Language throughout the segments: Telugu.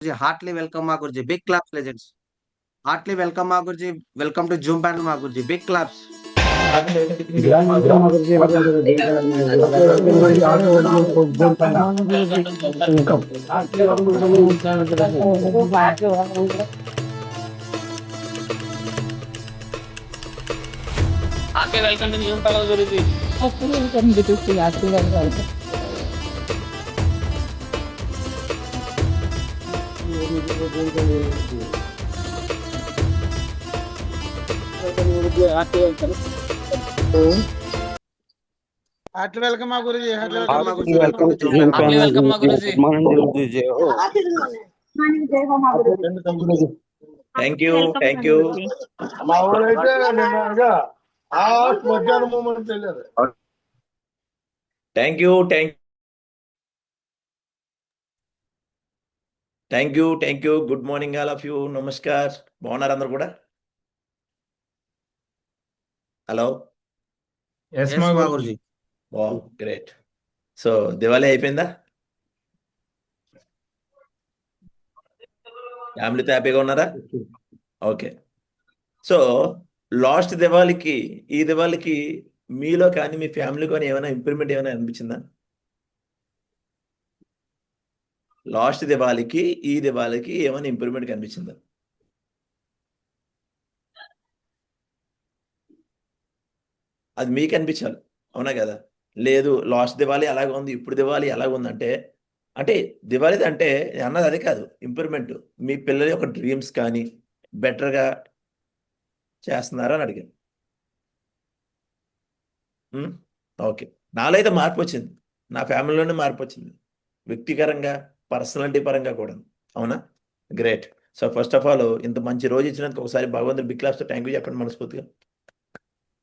Guruji. Heartily welcome, Ma Guruji. Big claps, legends. Heartily welcome, Ma Guruji. Welcome to Zoom panel, Ma Guruji. Big claps. Happy welcome to Zoom panel, Guruji. Heartly welcome Ma Guruji. Heartly Welcome, Ma welcome. Guruji. Welcome to Zoom panel. Happy welcome, Ma Guruji. Thank you thank you మా ఊరైతే నిన్న మధ్యాహ్నం మూమెంట్ వెళ్ళారు. Thank you thank you good morning all of you. నమస్కార్. బాగున్నారు అందరు కూడా? Hello. Yes, Ma Guruji. Great. So Diwali అయిపోయిందా? ఫ్యామిలీతో హ్యాపీగా ఉన్నారా? ఓకే. సో లాస్ట్ దివాళీకి ఈ దివాళీకి మీలో కానీ మీ ఫ్యామిలీ కానీ ఏమైనా ఇంప్రూవ్మెంట్ ఏమైనా అనిపించిందా? లాస్ట్ దివాళీకి ఈ దివాళీకి ఏమైనా ఇంప్రూవ్మెంట్ కనిపించిందా? అది మీకు అనిపించాలి, అవునా కదా? లేదు లాస్ట్ దివాళీ అలాగే ఉంది, ఇప్పుడు దివాళీ అలాగే ఉందంటే అంటే దివాళీ అంటే అన్నది అదే కాదు, ఇంప్రూవ్మెంట్. మీ పిల్లల యొక్క డ్రీమ్స్ కానీ బెటర్గా చేస్తున్నారా అని అడిగాను. ఓకే. నాలో అయితే మార్పు వచ్చింది, నా ఫ్యామిలీలోనే మార్పు వచ్చింది, వ్యక్తిగతంగా పర్సనాలిటీ పరంగా కూడా. అవునా? Great. So first of all ఇంత మంచి రోజు ఇచ్చినందుకు ఒకసారి భగవంతుడు బిగ్ క్లాస్తో థ్యాంక్ యూ చెప్పండి మనస్ఫూర్తిగా.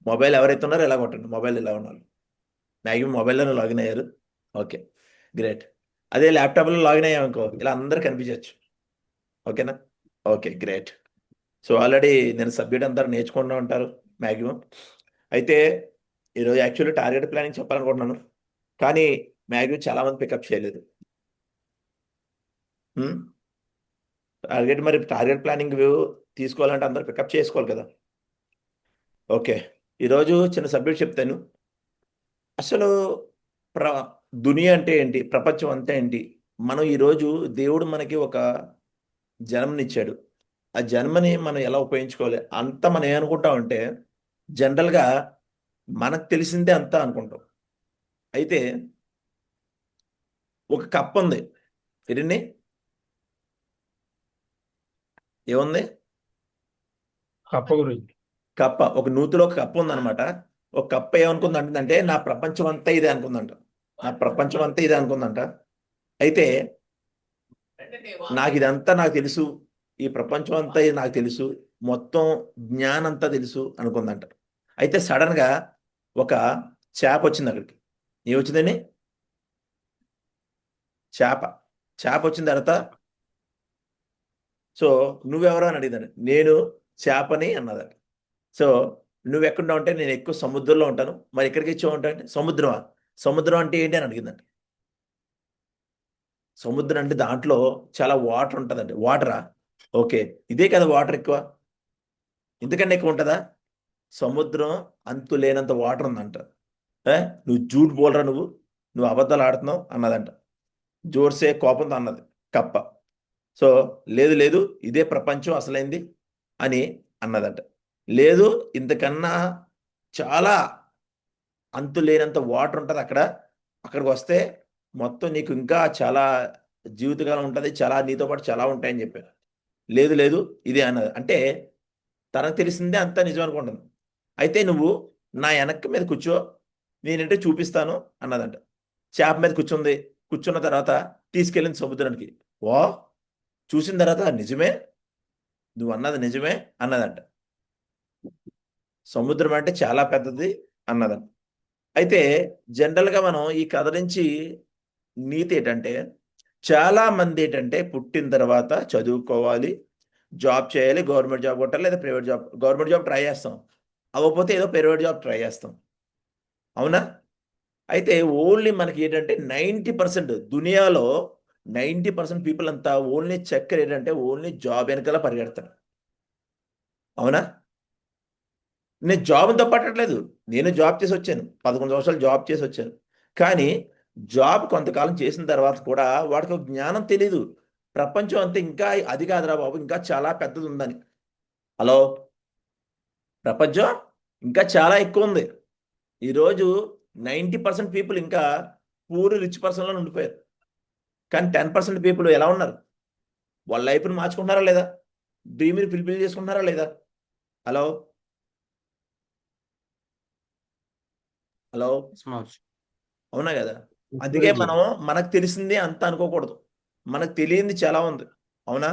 మొబైల్ ఎవరైతే ఉన్నారో ఎలా కొట్టండి, మొబైల్ ఎలా ఉన్నారు? మ్యాక్సిమం మొబైల్లోనే లాగిన్ అయ్యారు. Okay, great. అదే ల్యాప్టాప్లో లాగిన్ అయ్యామనుకో ఇలా అందరూ కనిపించవచ్చు. ఓకేనా? Okay, great. సో ఆల్రెడీ నేను సబ్జెక్ట్ అంతా నేర్చుకుంటూ ఉంటారు మ్యాక్సిమం. అయితే ఈరోజు యాక్చువల్లీ టార్గెట్ ప్లానింగ్ చెప్పాలనుకుంటున్నాను, కానీ మ్యాక్సిమం చాలామంది పికప్ చేయలేదు. టార్గెట్ ప్లానింగ్ తీసుకోవాలంటే అందరూ పికప్ చేసుకోవాలి కదా. ఓకే, ఈరోజు చిన్న సబ్జెక్ట్ చెప్తాను. అసలు దునియా అంటే ఏంటి, ప్రపంచం అంతా ఏంటి, మనం ఈరోజు దేవుడు మనకి ఒక జన్మనిచ్చాడు, ఆ జన్మని మనం ఎలా ఉపయోగించుకోవాలి అంత మనం ఏమనుకుంటామంటే జనరల్గా మనకు తెలిసిందే అంతా అనుకుంటాం. అయితే ఒక కప్ప ఉంది, ఏంటండి ఏముంది? కప్ప గురించి కప్ప. ఒక నూతిలో ఒక కప్ప ఉందన్నమాట. ఒక కప్ప ఏమనుకుందంటే అంటే నా ప్రపంచం అంతా ఇదే అనుకుందంట, నా ప్రపంచం అంతా ఇదే అనుకుందంట. అయితే నాకు తెలుసు, ఈ ప్రపంచం అంతా ఇది నాకు తెలుసు, మొత్తం జ్ఞానం అంతా తెలుసు అనుకుందంట. అయితే సడన్గా ఒక చేప వచ్చింది అక్కడికి. ఏమొచ్చిందండి? చేప వచ్చిన తర్వాత సో నువ్వెవరో అని అడిగిందండి. నేను చేపని అన్నదంట. సో నువ్వెక్కడ ఉంటే నేను ఎక్కువ సముద్రంలో ఉంటాను, మరి ఎక్కడికి ఇచ్చావు అంటే సముద్రమా? సముద్రం అంటే ఏంటి అని అడిగిందండి. సముద్రం అంటే దాంట్లో చాలా వాటర్ ఉంటుందండి. వాటరా? ఓకే, ఇదే కదా వాటర్ ఎక్కువ, ఇంతకన్నా ఎక్కువ ఉంటుందా? సముద్రం అంతు లేనంత వాటర్ ఉందంట. నువ్వు జూట్ బోల్రా, నువ్వు అబద్ధాలు ఆడుతున్నావు అన్నదంట. జోర్సే కోపంతో అన్నది కప్ప. సో లేదు ఇదే ప్రపంచం అసలైంది అని అన్నదంట. లేదు, ఇంతకన్నా చాలా అంతు లేనంత వాటర్ ఉంటుంది అక్కడికి వస్తే మొత్తం నీకు ఇంకా చాలా జీవితకాలం ఉంటుంది, చాలా నీతో పాటు చాలా ఉంటాయని చెప్పారు. లేదు ఇదే అన్నది. అంటే తనకు తెలిసిందే అంతా నిజం అనుకుంటుంది. అయితే నువ్వు నా వెనక్కి మీద కూర్చో, నేనంటే చూపిస్తాను అన్నదంట. చేప మీద కూర్చున్న తర్వాత తీసుకెళ్ళింది సముద్రానికి. చూసిన తర్వాత నిజమే, నువ్వు అన్నది నిజమే అన్నదంట. సముద్రం అంటే చాలా పెద్దది అన్నదంట. అయితే జనరల్గా మనం ఈ కథ నుంచి నీతి ఏంటంటే, చాలా మంది ఏంటంటే పుట్టిన తర్వాత చదువుకోవాలి, జాబ్ చేయాలి, గవర్నమెంట్ జాబ్ కొట్టాలి, లేదా private job. Government job try చేస్తాం, అవ్వకపోతే ఏదో ప్రైవేట్ జాబ్ ట్రై చేస్తాం, అవునా? అయితే ఓన్లీ మనకి ఏంటంటే 90% దునియాలో 90% పీపుల్ అంతా ఓన్లీ చక్కర ఏంటంటే ఓన్లీ జాబ్ వెనకాల పరిగెడతారు. అవునా? నేను జాబ్తో పట్టట్లేదు. నేను జాబ్ చేసి వచ్చాను, 11 సంవత్సరాలు జాబ్ చేసి వచ్చాను. కానీ జాబ్ కొంతకాలం చేసిన తర్వాత కూడా వాడికి ఒక జ్ఞానం తెలీదు. ప్రపంచం అంతా ఇంకా అది కాదురా బాబు, ఇంకా చాలా పెద్దది ఉందని. హలో, ప్రపంచం ఇంకా చాలా ఎక్కువ ఉంది. ఈరోజు 90% పీపుల్ ఇంకా పూర్ రిచ్ పర్సన్లో ఉండిపోయారు. కానీ 10% పీపుల్ ఎలా ఉన్నారు? వాళ్ళ లైఫ్ని మార్చుకుంటున్నారా లేదా? డ్రీమ్ని ఫుల్ఫిల్ చేసుకుంటున్నారా లేదా? హలో హలో ఎస్ మావోజీ. అవునా కదా? అందుకే మనం మనకు తెలిసింది అంత అనుకోకూడదు. మనకు తెలియంది చాలా ఉంది. అవునా?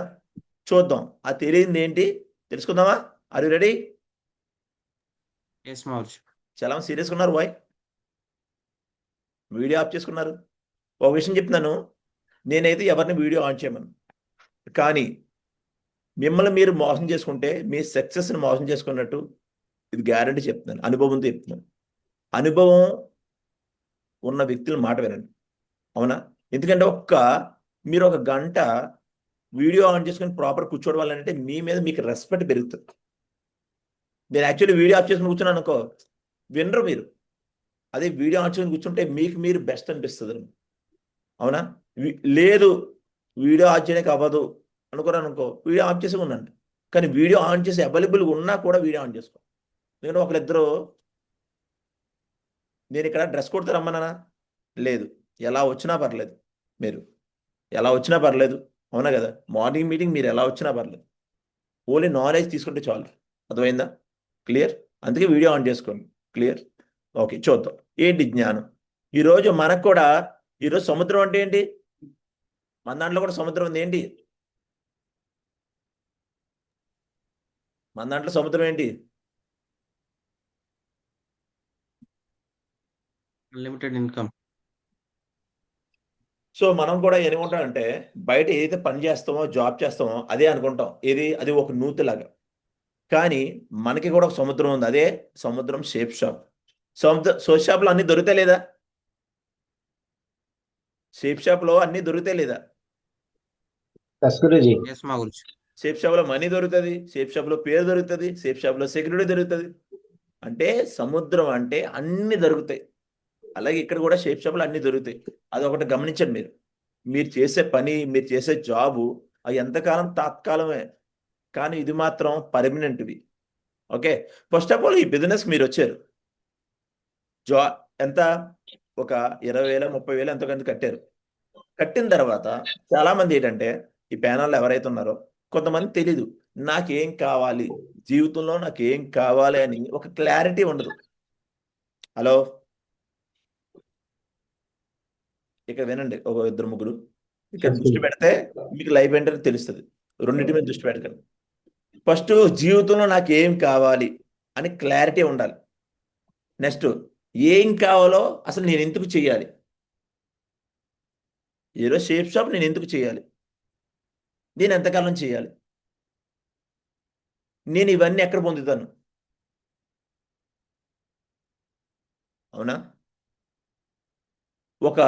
చూద్దాం ఆ తెలియంది ఏంటి తెలుసుకుందామా? Are you ready? ఎస్ మావోజీ. చాలా సీరియస్గా ఉన్నారు బాయ్. వీడియో ఆఫ్ చేసుకున్నారు. ఒక విషయం చెప్తున్నాను, నేనైతే ఎవరిని వీడియో ఆన్ చేయమను. కానీ మిమ్మల్ని మీరు మోసం చేసుకుంటే మీ సక్సెస్ని మోసం చేసుకున్నట్టు ఇది గ్యారంటీ చెప్తున్నాను, అనుభవంతో చెప్తున్నాను. అనుభవం ఉన్న వ్యక్తుల మాట వినండి. అవునా? ఎందుకంటే మీరు ఒక గంట వీడియో ఆన్ చేసుకుని ప్రాపర్ కూర్చోవడం వల్ల అంటే మీ మీద మీకు రెస్పెక్ట్ పెరుగుతుంది. నేను యాక్చువల్లీ వీడియో ఆఫ్ చేసుకుని కూర్చున్నాను అనుకో, వినరు మీరు. అదే వీడియో ఆన్ చేసుకుని కూర్చుంటే మీకు మీరు బెస్ట్ అనిపిస్తుంది. అవునా? లేదు వీడియో ఆన్ చేయడానికి అవ్వదు అనుకున్నాను అనుకో, వీడియో ఆఫ్ చేసి ఉండండి. కానీ వీడియో ఆన్ చేసి అవైలబుల్గా ఉన్నా కూడా వీడియో ఆన్ చేసుకో. ఎందుకంటే ఒకరిద్దరు, నేను ఇక్కడ డ్రెస్ కొడితే రమ్మన్నానా? లేదు, ఎలా వచ్చినా పర్లేదు. మీరు ఎలా వచ్చినా పర్లేదు. అవునా కదా? మార్నింగ్ మీటింగ్ మీరు ఎలా వచ్చినా పర్లేదు. ఓన్లీ నాలెడ్జ్ తీసుకుంటే చాలు. అర్థమైందా? క్లియర్? అందుకే వీడియో ఆన్ చేసుకోండి. క్లియర్? ఓకే, చూద్దాం ఏంటి జ్ఞానం. ఈరోజు మనకు కూడా ఈరోజు సముద్రం అంటే ఏంటి? మన దాంట్లో కూడా సముద్రం ఉంది. ఏంటి మన దాంట్లో సముద్రం ఏంటి? Unlimited income. సో మనం కూడా ఏమనుకుంటాం అంటే బయట ఏదైతే పని చేస్తామో జాబ్ చేస్తామో అదే అనుకుంటాం. అది ఒక నూతిలాగా. కానీ మనకి కూడా ఒక సముద్రం ఉంది. అదే సముద్రం షేప్ షాప్. సోప్ షాప్లో అన్ని దొరుకుతాయి లేదా? షేప్ షాప్లో అన్ని దొరుకుతాయి లేదా? ఎస్ మావోజీ. షేప్ షాప్లో మనీ దొరుకుతుంది, షేప్ షాప్లో పేరు దొరుకుతుంది, షేప్ షాప్లో సెక్యూరిటీ దొరుకుతుంది. అంటే సముద్రం అంటే అన్ని దొరుకుతాయి. అలాగే ఇక్కడ కూడా షేప్ షాప్లో అన్ని దొరుకుతాయి. అదొకటి గమనించండి. మీరు చేసే పని, మీరు చేసే జాబు అవి ఎంతకాలం తాత్కాలమే, కానీ ఇది మాత్రం పర్మనెంట్వి. ఓకే, ఫస్ట్ ఆఫ్ ఆల్ ఈ బిజినెస్ మీరు వచ్చారు, ఎంత ఒక 20,000 30,000 ఎంతకంత కట్టారు. కట్టిన తర్వాత చాలా మంది ఏంటంటే ఈ ప్యానల్లో ఎవరైతే ఉన్నారో కొంతమంది తెలీదు నాకేం కావాలి, జీవితంలో నాకేం కావాలి అని ఒక క్లారిటీ ఉండదు. హలో, ఇక్కడ వినండి, ఒక ఇద్దరు ముగ్గురు ఇక్కడ దృష్టి పెడితే మీకు లైఫ్ ఏంటో తెలుస్తుంది. రెండింటి మీద దృష్టి పెట్టకండి. ఫస్ట్ జీవితంలో నాకేం కావాలి అని క్లారిటీ ఉండాలి. నెక్స్ట్ ఏం కావాలో అసలు నేను ఎందుకు చేయాలి, ఈరోజు షేప్ షాప్ నేను ఎందుకు చేయాలి, నేను ఎంతకాలం చేయాలి, నేను ఇవన్నీ ఎక్కడ పొందుతాను. అవునా? ఒక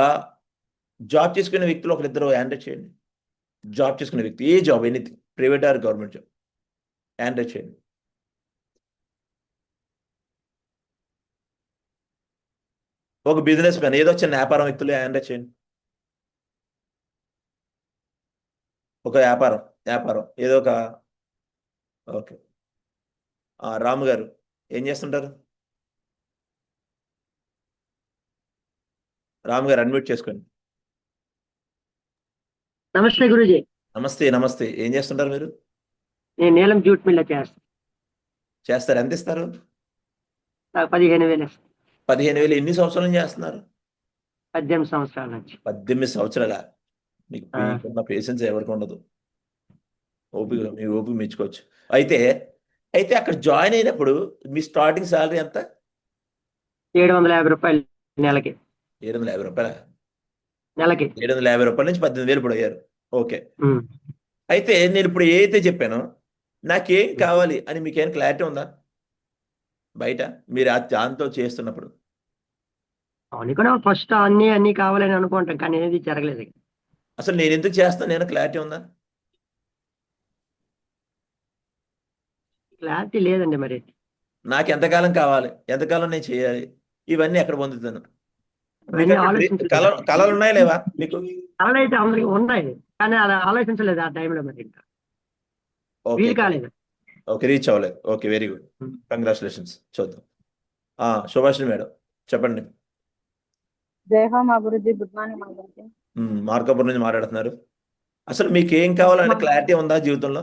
జాబ్ చేసుకునే వ్యక్తులు ఒకరిద్దరు హ్యాండ్ చేయండి. జాబ్ చేసుకునే వ్యక్తి, ఏ job, anything, private or government job, hand చేయండి. ఒక బిజినెస్ మ్యాన్, ఏదో చిన్న వ్యాపారం వ్యక్తులు హ్యాండ్ చేయండి. ఒక వ్యాపారం ఏదో ఒక, ఓకే, రాము గారు ఏం చేస్తుంటారు? రాము గారు అన్మ్యూట్ చేసుకోండి. నమస్తే గురూజీ. నమస్తే. ఏం చేస్తుంటారు మీరు? నేను నీలం జూట్ మిల్ చేస్తారు. ఎంత ఇస్తారు? నాకు 15,000. 15,000. ఎన్ని సంవత్సరాల నుంచి చేస్తున్నారు? 18 సంవత్సరాల నుంచి. 18 సంవత్సరాల. మీకున్న పేషెన్స్ ఎవరికి ఉండదు. మీ ఓపిక మెచ్చుకోవచ్చు. అయితే అక్కడ జాయిన్ అయినప్పుడు మీ స్టార్టింగ్ శాలరీ ఎంత? 750 రూపాయలు నెలకి. 750 రూపాయల నెలకి 750 రూపాయల నుంచి 18,000 ఇప్పుడు అయ్యారు. ఓకే, అయితే నేను ఇప్పుడు ఏదైతే చెప్పానో నాకేం కావాలి అని మీకేం క్లారిటీ ఉందా బయట మీరు దాంతో చేస్తున్నప్పుడు? అనుకున్నా ఫస్ట్ అన్ని కావాలని అనుకుంటాం, కానీ ఏది జరగలేదు. అసలు నేను ఎందుకు చేస్తాను, నేను క్లారిటీ ఉందా? క్లారిటీ లేదండి మరి. నాకు ఎంతకాలం కావాలి, ఎంతకాలం నేను చేయాలి, ఇవన్నీ ఎక్కడ పొందుతాను? మీకు అవన్నీ అక్కడ ఆలోచించలేదు. కళలు ఉన్నాయా లేవా మీకు? కళలు అయితే అందరికి ఉన్నాయి, కానీ అలా ఆలోచించలేదు ఆ టైంలో మరి. ఇంకా ఓకే వీలు కాలేదు. ఓకే, రీచ్ అవ్వలేదు. Okay, very good, congratulations. చూద్దాం. సుభాషిణి మేడం చెప్పండి. జై హోమ్ అభివృద్ధి. గుడ్ మార్నింగ్ మా గురించి. మార్కాపురం నుంచి మాట్లాడుతున్నారు. అసలు మీకు ఏం కావాలంటే క్లారిటీ ఉందా జీవితంలో?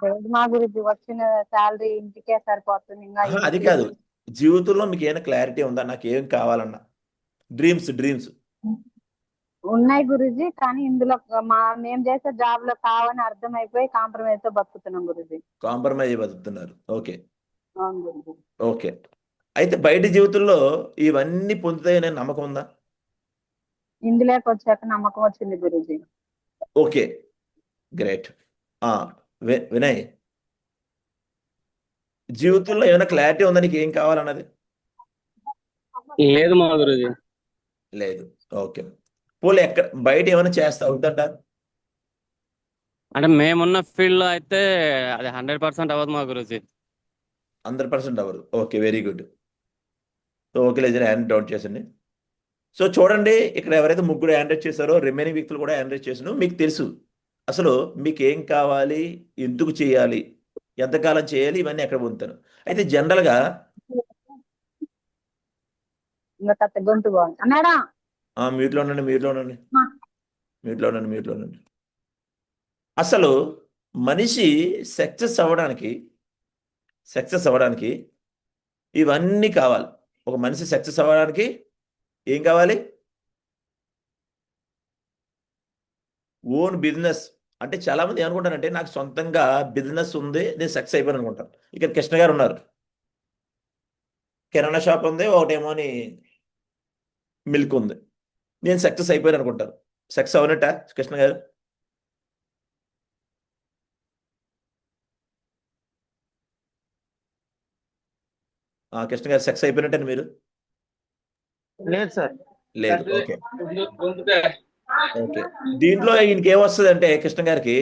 లేదు మా గురించి, వచ్చిన శాలరీ ఇంటికే సరిపోతుంది. ఇంకా అది కాదు, జీవితంలో మీకు ఏమైనా క్లారిటీ ఉందా? నాకు ఏం కావాలన్నా డ్రీమ్స్ ఉన్నాయి గురుజీ, కానీ ఇందులో మేము చేసే జాబ్ లో కావని అర్థమైపోయి కాంప్రమైజ్ తో బతుకుతున్నాం గురుజీ. కాంప్రమైజ్ బతుకుతున్నారు. ఓకే అవును గురుజీ. ఓకే, అయితే బయట జీవితంలో ఇవన్నీ పొందుతాయనే నమ్మకం ఉందా? ఇందులోకి వచ్చాక నమ్మకం వచ్చింది గురుజీ. Okay, great. వినయ్, జీవితంలో ఏమైనా క్లారిటీ ఉందా? నీకు ఏం కావాలన్నది? లేదు మా గురుజీ. లేదు. ఓకే, పోలే ఎక్కడ బయట ఏమైనా చేస్తా అవుతుంట? అంటే మేమున్న ఫీల్డ్ లో అయితే అది 100% అవ్వదు మా గురుజీ. 100% అవ్వదు. Okay, very good. So okay, లేదు, హ్యాండ్ డౌన్ చేసండి. సో చూడండి, ఇక్కడ ఎవరైతే ముగ్గురు హ్యాండ్ చేశారో రిమైనింగ్ వ్యక్తులు కూడా హ్యాండ్ చేసాను. మీకు తెలుసు అసలు మీకు ఏం కావాలి, ఎందుకు చేయాలి, ఎంతకాలం చేయాలి, ఇవన్నీ ఎక్కడ పొందుతాను. అయితే జనరల్గా ఇంకా కథ గొంతు బాగుంది మేడం. మ్యూట్లో ఉండండి. అసలు మనిషి సక్సెస్ అవ్వడానికి ఇవన్నీ కావాలి. ఒక మనిషి సక్సెస్ అవ్వడానికి ఏం కావాలి? Own business. అంటే చాలా మంది ఏమనుకుంటారంటే నాకు సొంతంగా బిజినెస్ ఉంది, నేను సక్సెస్ అయిపోయాను అనుకుంటాను. ఇక్కడ కృష్ణ గారు ఉన్నారు, కిరాణా షాప్ ఉంది, ఒకటేమోని మిల్క్ ఉంది, నేను సక్సెస్ అయిపోయాను అనుకుంటాను. సక్సెస్ అవనట్ట కృష్ణ గారు? కృష్ణ గారు సక్సెస్ అయిపోయినట్టే మీరు? లేదు సార్. లేదు. ఓకే ఓకే, దీంట్లో ఈయనకి ఏమొస్తుంది అంటే కృష్ణ గారికి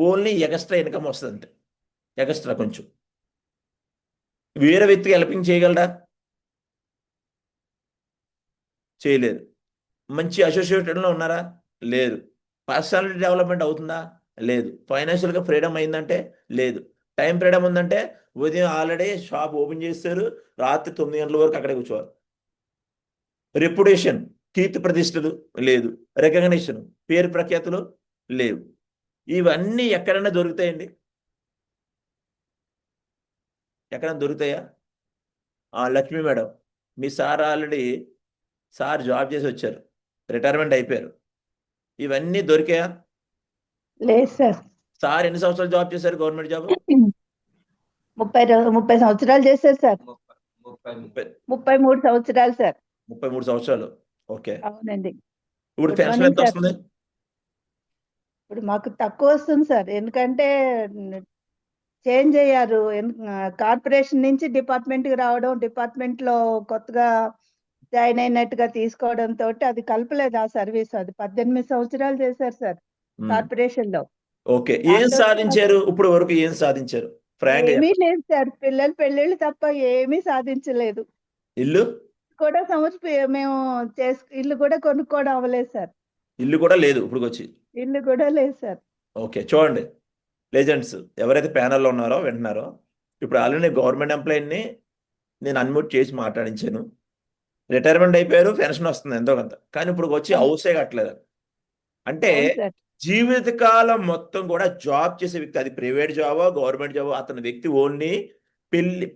ఓన్లీ ఎక్స్ట్రా ఇన్కమ్ వస్తుంది. అంటే ఎక్స్ట్రా కొంచెం. వేరే వ్యక్తికి హెల్పింగ్ చేయగలరా? చేయలేదు. మంచి అసోసియేటెడ్లో ఉన్నారా? లేదు. పర్సనాలిటీ డెవలప్మెంట్ అవుతుందా? లేదు. ఫైనాన్షియల్గా ఫ్రీడమ్ అయిందంటే? లేదు. టైం ఫ్రీడమ్ ఉందంటే ఉదయం ఆల్రెడీ షాప్ ఓపెన్ చేస్తారు, రాత్రి 9 గంటల వరకు అక్కడే కూర్చోవాలి. రెప్యుటేషన్, కీర్తి ప్రతిష్టలు లేదు. రికగ్నిషన్, పేరు ప్రఖ్యాతులు లేవు. ఇవన్నీ ఎక్కడైనా దొరుకుతాయండి? ఎక్కడైనా దొరుకుతాయా? లక్ష్మీ మేడం, మీ సార్ ఆల్రెడీ జాబ్ చేసి వచ్చారు, రిటైర్మెంట్ అయిపోయారు. ఇవన్నీ దొరికాయా? లేదు సార్. సార్ ఎన్ని సంవత్సరాలు జాబ్ చేశారు గవర్నమెంట్ జాబ్? 30 సంవత్సరాలు చేశారు సార్. 33 సంవత్సరాలు సార్. 33 సంవత్సరాలు. ఓకే, అవునండి. ఇప్పుడు Good పెన్షన్ morning, ఎంత sir. వస్తుంది? ఇప్పుడు మాకు తక్కువ వస్తుంది సార్, ఎందుకంటే చేంజ్ అయ్యారు. కార్పొరేషన్ నుంచి డిపార్ట్మెంట్ కి రావడం, డిపార్ట్మెంట్ లో కొత్తగా జాయిన్ అయినట్టుగా తీసుకోవడం తోటి అది కలపలేదు ఆ సర్వీస్. అది 18 సంవత్సరాలు చేశారు సార్ కార్పొరేషన్ లో. ఓకే, ఏం సాధించారు ఇప్పుడు వరకు? ఏం సాధించారు? ఫ్రాంక్ ఏమీ లేదు సార్, పిల్లల పెళ్ళిళ్ళు తప్ప ఏమీ సాధించలేదు. ఇల్లు కూడా మేము ఇల్లు కూడా కొనుక్కోవడం అవ్వలేదు సార్. ఇల్లు కూడా లేదు ఇప్పుడు వచ్చి? ఇల్లు కూడా లేదు సార్. ఓకే, చూడండి లెజెండ్స్ ఎవరైతే ప్యానల్లో ఉన్నారో వింటున్నారో, ఇప్పుడు ఆల్రెడీ గవర్నమెంట్ ఎంప్లాయీని నేను అన్మ్యూట్ చేసి మాట్లాడించాను. రిటైర్మెంట్ అయిపోయారు, పెన్షన్ వస్తుంది ఎంతో కొంత, కానీ ఇప్పుడు వచ్చి హౌసే కట్టలేదు. అంటే అవును సార్. జీవితకాలం మొత్తం కూడా జాబ్ చేసే వ్యక్తి, అది ప్రైవేట్ జాబో గవర్నమెంట్ జాబో, అతని వ్యక్తి ఓన్లీ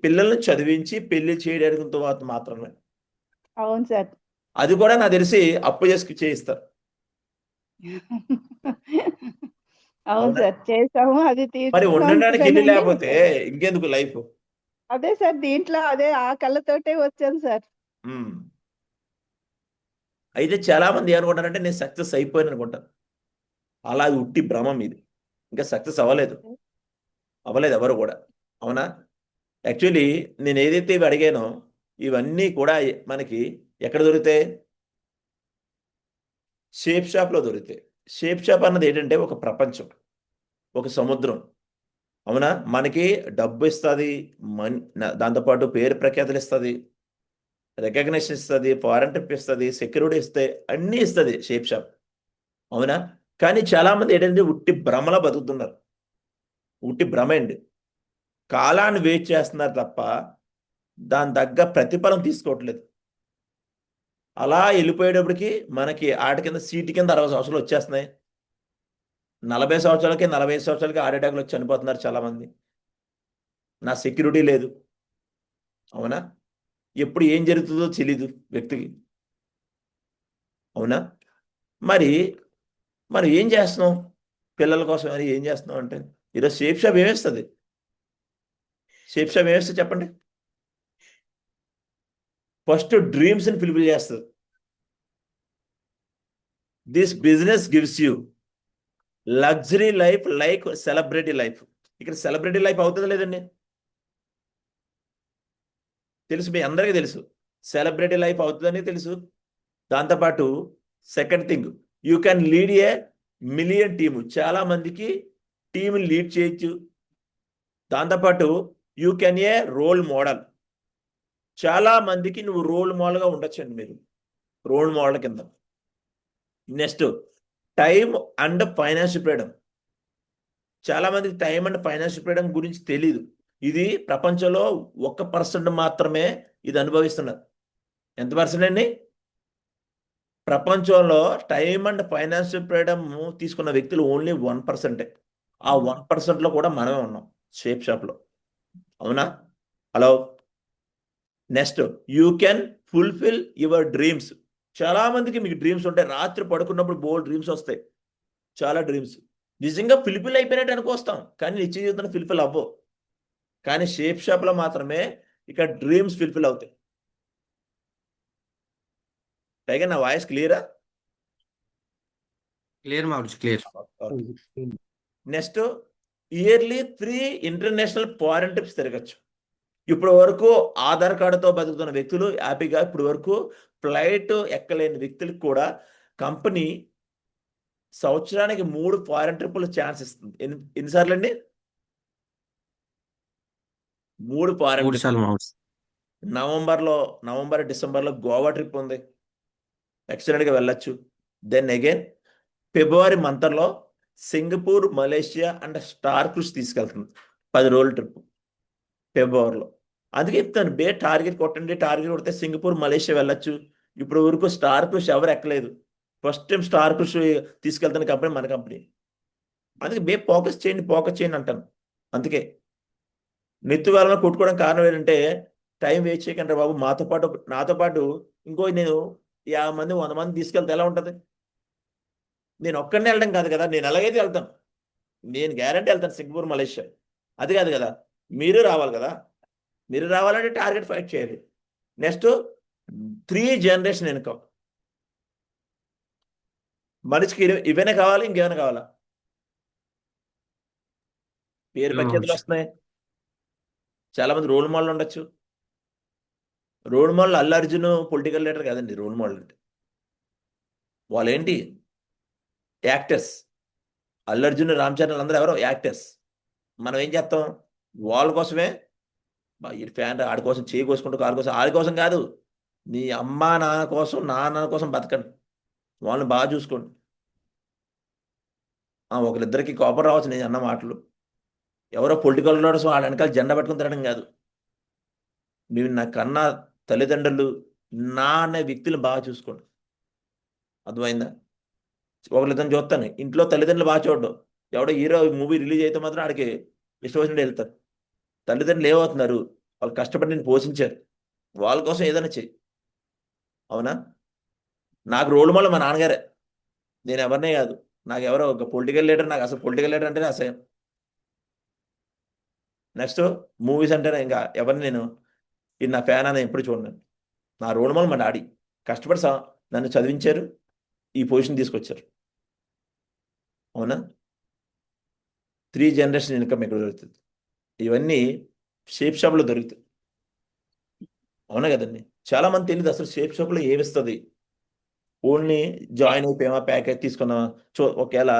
పిల్లల్ని చదివించి పెళ్లి చేయడానికి మాత్రమే. అవును సార్. అది కూడా నాకు తెలిసి అప్పు చేసి చేయిస్తారు. అవును అవునా? సార్, చేసాము. అది మరి ఉండడానికి ఇల్లు తీసుకున్నాం. లేకపోతే ఇంకెందుకు లైఫ్? అదే సార్, దీంట్లో అదే ఆ కళ్ళతోటే వచ్చాను సార్. అయితే చాలా మంది ఏమనుకుంటారంటే నేను సక్సెస్ అయిపోయాను అనుకుంటాను. అలా ఉట్టి భ్రమం ఇది. ఇంకా సక్సెస్ అవ్వలేదు ఎవరు కూడా. అవునా? యాక్చువల్లీ నేను ఏదైతే ఇవి అడిగానో ఇవన్నీ కూడా మనకి ఎక్కడ దొరుకుతాయి? షేప్ షాప్లో దొరుకుతాయి. షేప్ షాప్ అన్నది ఏంటంటే ఒక ప్రపంచం, ఒక సముద్రం. అవునా? మనకి డబ్బు ఇస్తుంది, దాంతోపాటు పేరు ప్రఖ్యాతులు ఇస్తుంది, రికగ్నిషన్ ఇస్తుంది, ఫారెన్ ట్రిప్ ఇస్తుంది, సెక్యూరిటీ ఇస్తే అన్నీ ఇస్తుంది షేప్ షాప్. అవునా? కానీ చాలామంది ఏంటంటే ఉట్టి భ్రమలా బతుకుతున్నారు. ఉట్టి భ్రమ అండి. కాలాన్ని వేస్ట్ చేస్తున్నారు తప్ప దాని తగ్గ ప్రతిఫలం తీసుకోవట్లేదు. అలా వెళ్ళిపోయేటప్పటికి మనకి ఆట కింద సీటు కింద 60 సంవత్సరాలు వచ్చేస్తున్నాయి. 40 సంవత్సరాలకి 45 సంవత్సరాలకి హార్ట్ అటాక్లు వచ్చి చనిపోతున్నారు చాలామంది. నా సెక్యూరిటీ లేదు. అవునా? ఎప్పుడు ఏం జరుగుతుందో తెలీదు వ్యక్తికి. అవునా? మరి మనం ఏం చేస్తున్నాం పిల్లల కోసం అని ఏం చేస్తున్నాం అంటే, ఈరోజు షేప్ షాప్ ఏమేస్తుంది? షేప్ షాప్ ఏమేస్తుంది చెప్పండి? ఫస్ట్ డ్రీమ్స్ని ఫుల్ఫిల్ చేస్తుంది. This business gives you luxury life like celebrity life. ఇక్కడ సెలబ్రిటీ లైఫ్ అవుతుందా లేదండి? తెలుసు, మీ అందరికీ తెలుసు సెలబ్రిటీ లైఫ్ అవుతుందని తెలుసు. దాంతోపాటు second thing, you can lead a million team. చాలా మందికి టీంని లీడ్ చేయొచ్చు. దాంతోపాటు you can a role model. చాలా మందికి నువ్వు రోల్ మోడల్గా ఉండొచ్చండి. మీరు రోల్ మోడల్ కింద. Next, time and financial freedom. చాలా మందికి టైం అండ్ ఫైనాన్షియల్ ఫ్రీడమ్ గురించి తెలీదు. ఇది ప్రపంచంలో 1% మాత్రమే ఇది అనుభవిస్తున్నారు. ఎంత పర్సెంట్ అండి? ప్రపంచంలో టైం అండ్ ఫైనాన్షియల్ ఫ్రీడమ్ తీసుకున్న వ్యక్తులు ఓన్లీ 1%. ఆ 1%లో కూడా మనమే ఉన్నాం షేప్ షాప్లో. అవునా? Hello. Next, you can fulfil your dreams. చాలా మందికి మీకు డ్రీమ్స్ ఉంటాయి. రాత్రి పడుకున్నప్పుడు బోల్డ్ డ్రీమ్స్ వస్తాయి. చాలా డ్రీమ్స్ నిజంగా ఫుల్ఫిల్ అయిపోయినట్టు అనుకొస్తాం, కానీ నిత్య జీవితంలో ఫుల్ఫిల్ అవ్వవు. కానీ షేప్ షాప్లో మాత్రమే ఇక్కడ డ్రీమ్స్ ఫుల్ఫిల్ అవుతాయి. పైగా నా వాయిస్ క్లియరా? క్లియర్ మా గురించి, clear. Next, yearly 3 international foreign trips తిరగచ్చు. ఇప్పటి వరకు ఆధార్ కార్డుతో బతుకుతున్న వ్యక్తులు హ్యాపీగా, ఇప్పటి వరకు ఫ్లైట్ ఎక్కలేని వ్యక్తులకు కూడా కంపెనీ సంవత్సరానికి 3 ఫారెన్ ట్రిప్పులు ఛాన్స్ ఇస్తుంది. ఎన్నిసార్లు అండి? 3 ఫారెన్ 3 సార్లు మా గురించి. నవంబర్ డిసెంబర్లో గోవా ట్రిప్ ఉంది, ఎక్సలెంట్గా వెళ్ళొచ్చు. దెన్ అగైన్ ఫిబ్రవరి మంత్లో Singapore, Malaysia and star cruise తీసుకెళ్తుంది. 10 రోజుల ట్రిప్ ఫిబ్రవరిలో. అందుకే చెప్తాను, టార్గెట్ కొట్టండి. టార్గెట్ కొడితే సింగపూర్, మలేషియా వెళ్ళొచ్చు. ఇప్పుడు వరకు స్టార్ క్రూజ్ ఎవరు ఎక్కలేదు. ఫస్ట్ టైం స్టార్ క్రూజ్ తీసుకెళ్తున్న కంపెనీ మన కంపెనీ. అందుకే ఫోకస్ చేయండి అంటాను. అందుకే నెత్తువేళలో కొట్టుకోవడం కారణం ఏంటంటే, టైం వేస్ట్ చేయకండి బాబు. నాతో పాటు ఇంకో నేను 50 మంది 100 మంది తీసుకెళ్తే ఎలా ఉంటుంది? నేను ఒక్కడినే వెళ్ళడం కాదు కదా, నేను ఎలాగైతే వెళ్తాను. నేను గ్యారంటీ వెళ్తాను సింగపూర్, మలేషియా. అది కాదు కదా, మీరు రావాలి కదా. మీరు రావాలంటే టార్గెట్ ఫైట్ చేయాలి. Next, 3 generation income. మనిషికి ఇవైనా కావాలి, ఇంకేమైనా కావాలా? పేరు ప్రఖ్యాతులు వస్తున్నాయి. చాలా మంది రోల్ మోడల్ ఉండొచ్చు. Role model Allu Arjun political leader కాదండి. రోల్ మోడల్ అంటే వాళ్ళు ఏంటి? యాక్టర్స్. అల్లు అర్జున్, రామ్ చరణ్ అందరూ ఎవరో యాక్టర్స్. మనం ఏం చేస్తాం? వాళ్ళ కోసమే ఈ ఫ్యాన్ ఆడి కోసం చేయి కోసుకుంటూ కారు కోసం, ఆడి కోసం కాదు, నీ అమ్మా నాన్న కోసం, నాన్న కోసం బతకండి. వాళ్ళని బాగా చూసుకోండి. ఒకరిద్దరికి కోపం రావచ్చు నేను అన్న మాటలు. ఎవరో పొలిటికల్ లీడర్స్ వాళ్ళ వెనకాల జెండా పట్టుకుని తిరగడం కాదు. మీరు నా కన్నా తల్లిదండ్రులు, నా అనే వ్యక్తులు బాగా చూసుకోండి. అర్థమైందా? ఒకరిద్దరిని చూస్తాను, ఇంట్లో తల్లిదండ్రులు బాగా చూడడం. ఎవడో హీరో మూవీ రిలీజ్ అయితే మాత్రం ఆడికి ఇష్టం వచ్చినట్టు వెళ్తారు. తల్లిదండ్రులు ఏమవుతున్నారు? వాళ్ళు కష్టపడి నేను పోషించారు. వాళ్ళ కోసం ఏదైనా చెయ్యి. అవునా? నాకు రోల్ మోడల్ మా నాన్నగారే. నేను ఎవరినే కాదు. నాకు ఎవరో ఒక పొలిటికల్ లీడర్, నాకు అసలు పొలిటికల్ లీడర్ అంటేనే అసహ్యం. నెక్స్ట్, మూవీస్ అంటేనే ఇంకా ఎవరిని నేను ఇది నా ఫ్యాన్ అని ఎప్పుడు చూడను. నా రోల్ మోడల్ మా డాడీ. కష్టపడి నన్ను చదివించారు, ఈ పొజిషన్ తీసుకొచ్చారు. అవునా? 3 జనరేషన్ ఇన్కమ్ ఎక్కడ దొరుకుతుంది? ఇవన్నీ షేప్ షాప్లో దొరుకుతాయి. అవునా కదండి? చాలా మంది తెలియదు అసలు షేప్ షాప్లో ఏమిస్తుంది. ఓన్లీ జాయిన్ అయిపోయామా, ప్యాకేజ్ తీసుకున్నామా, ఒకవేళ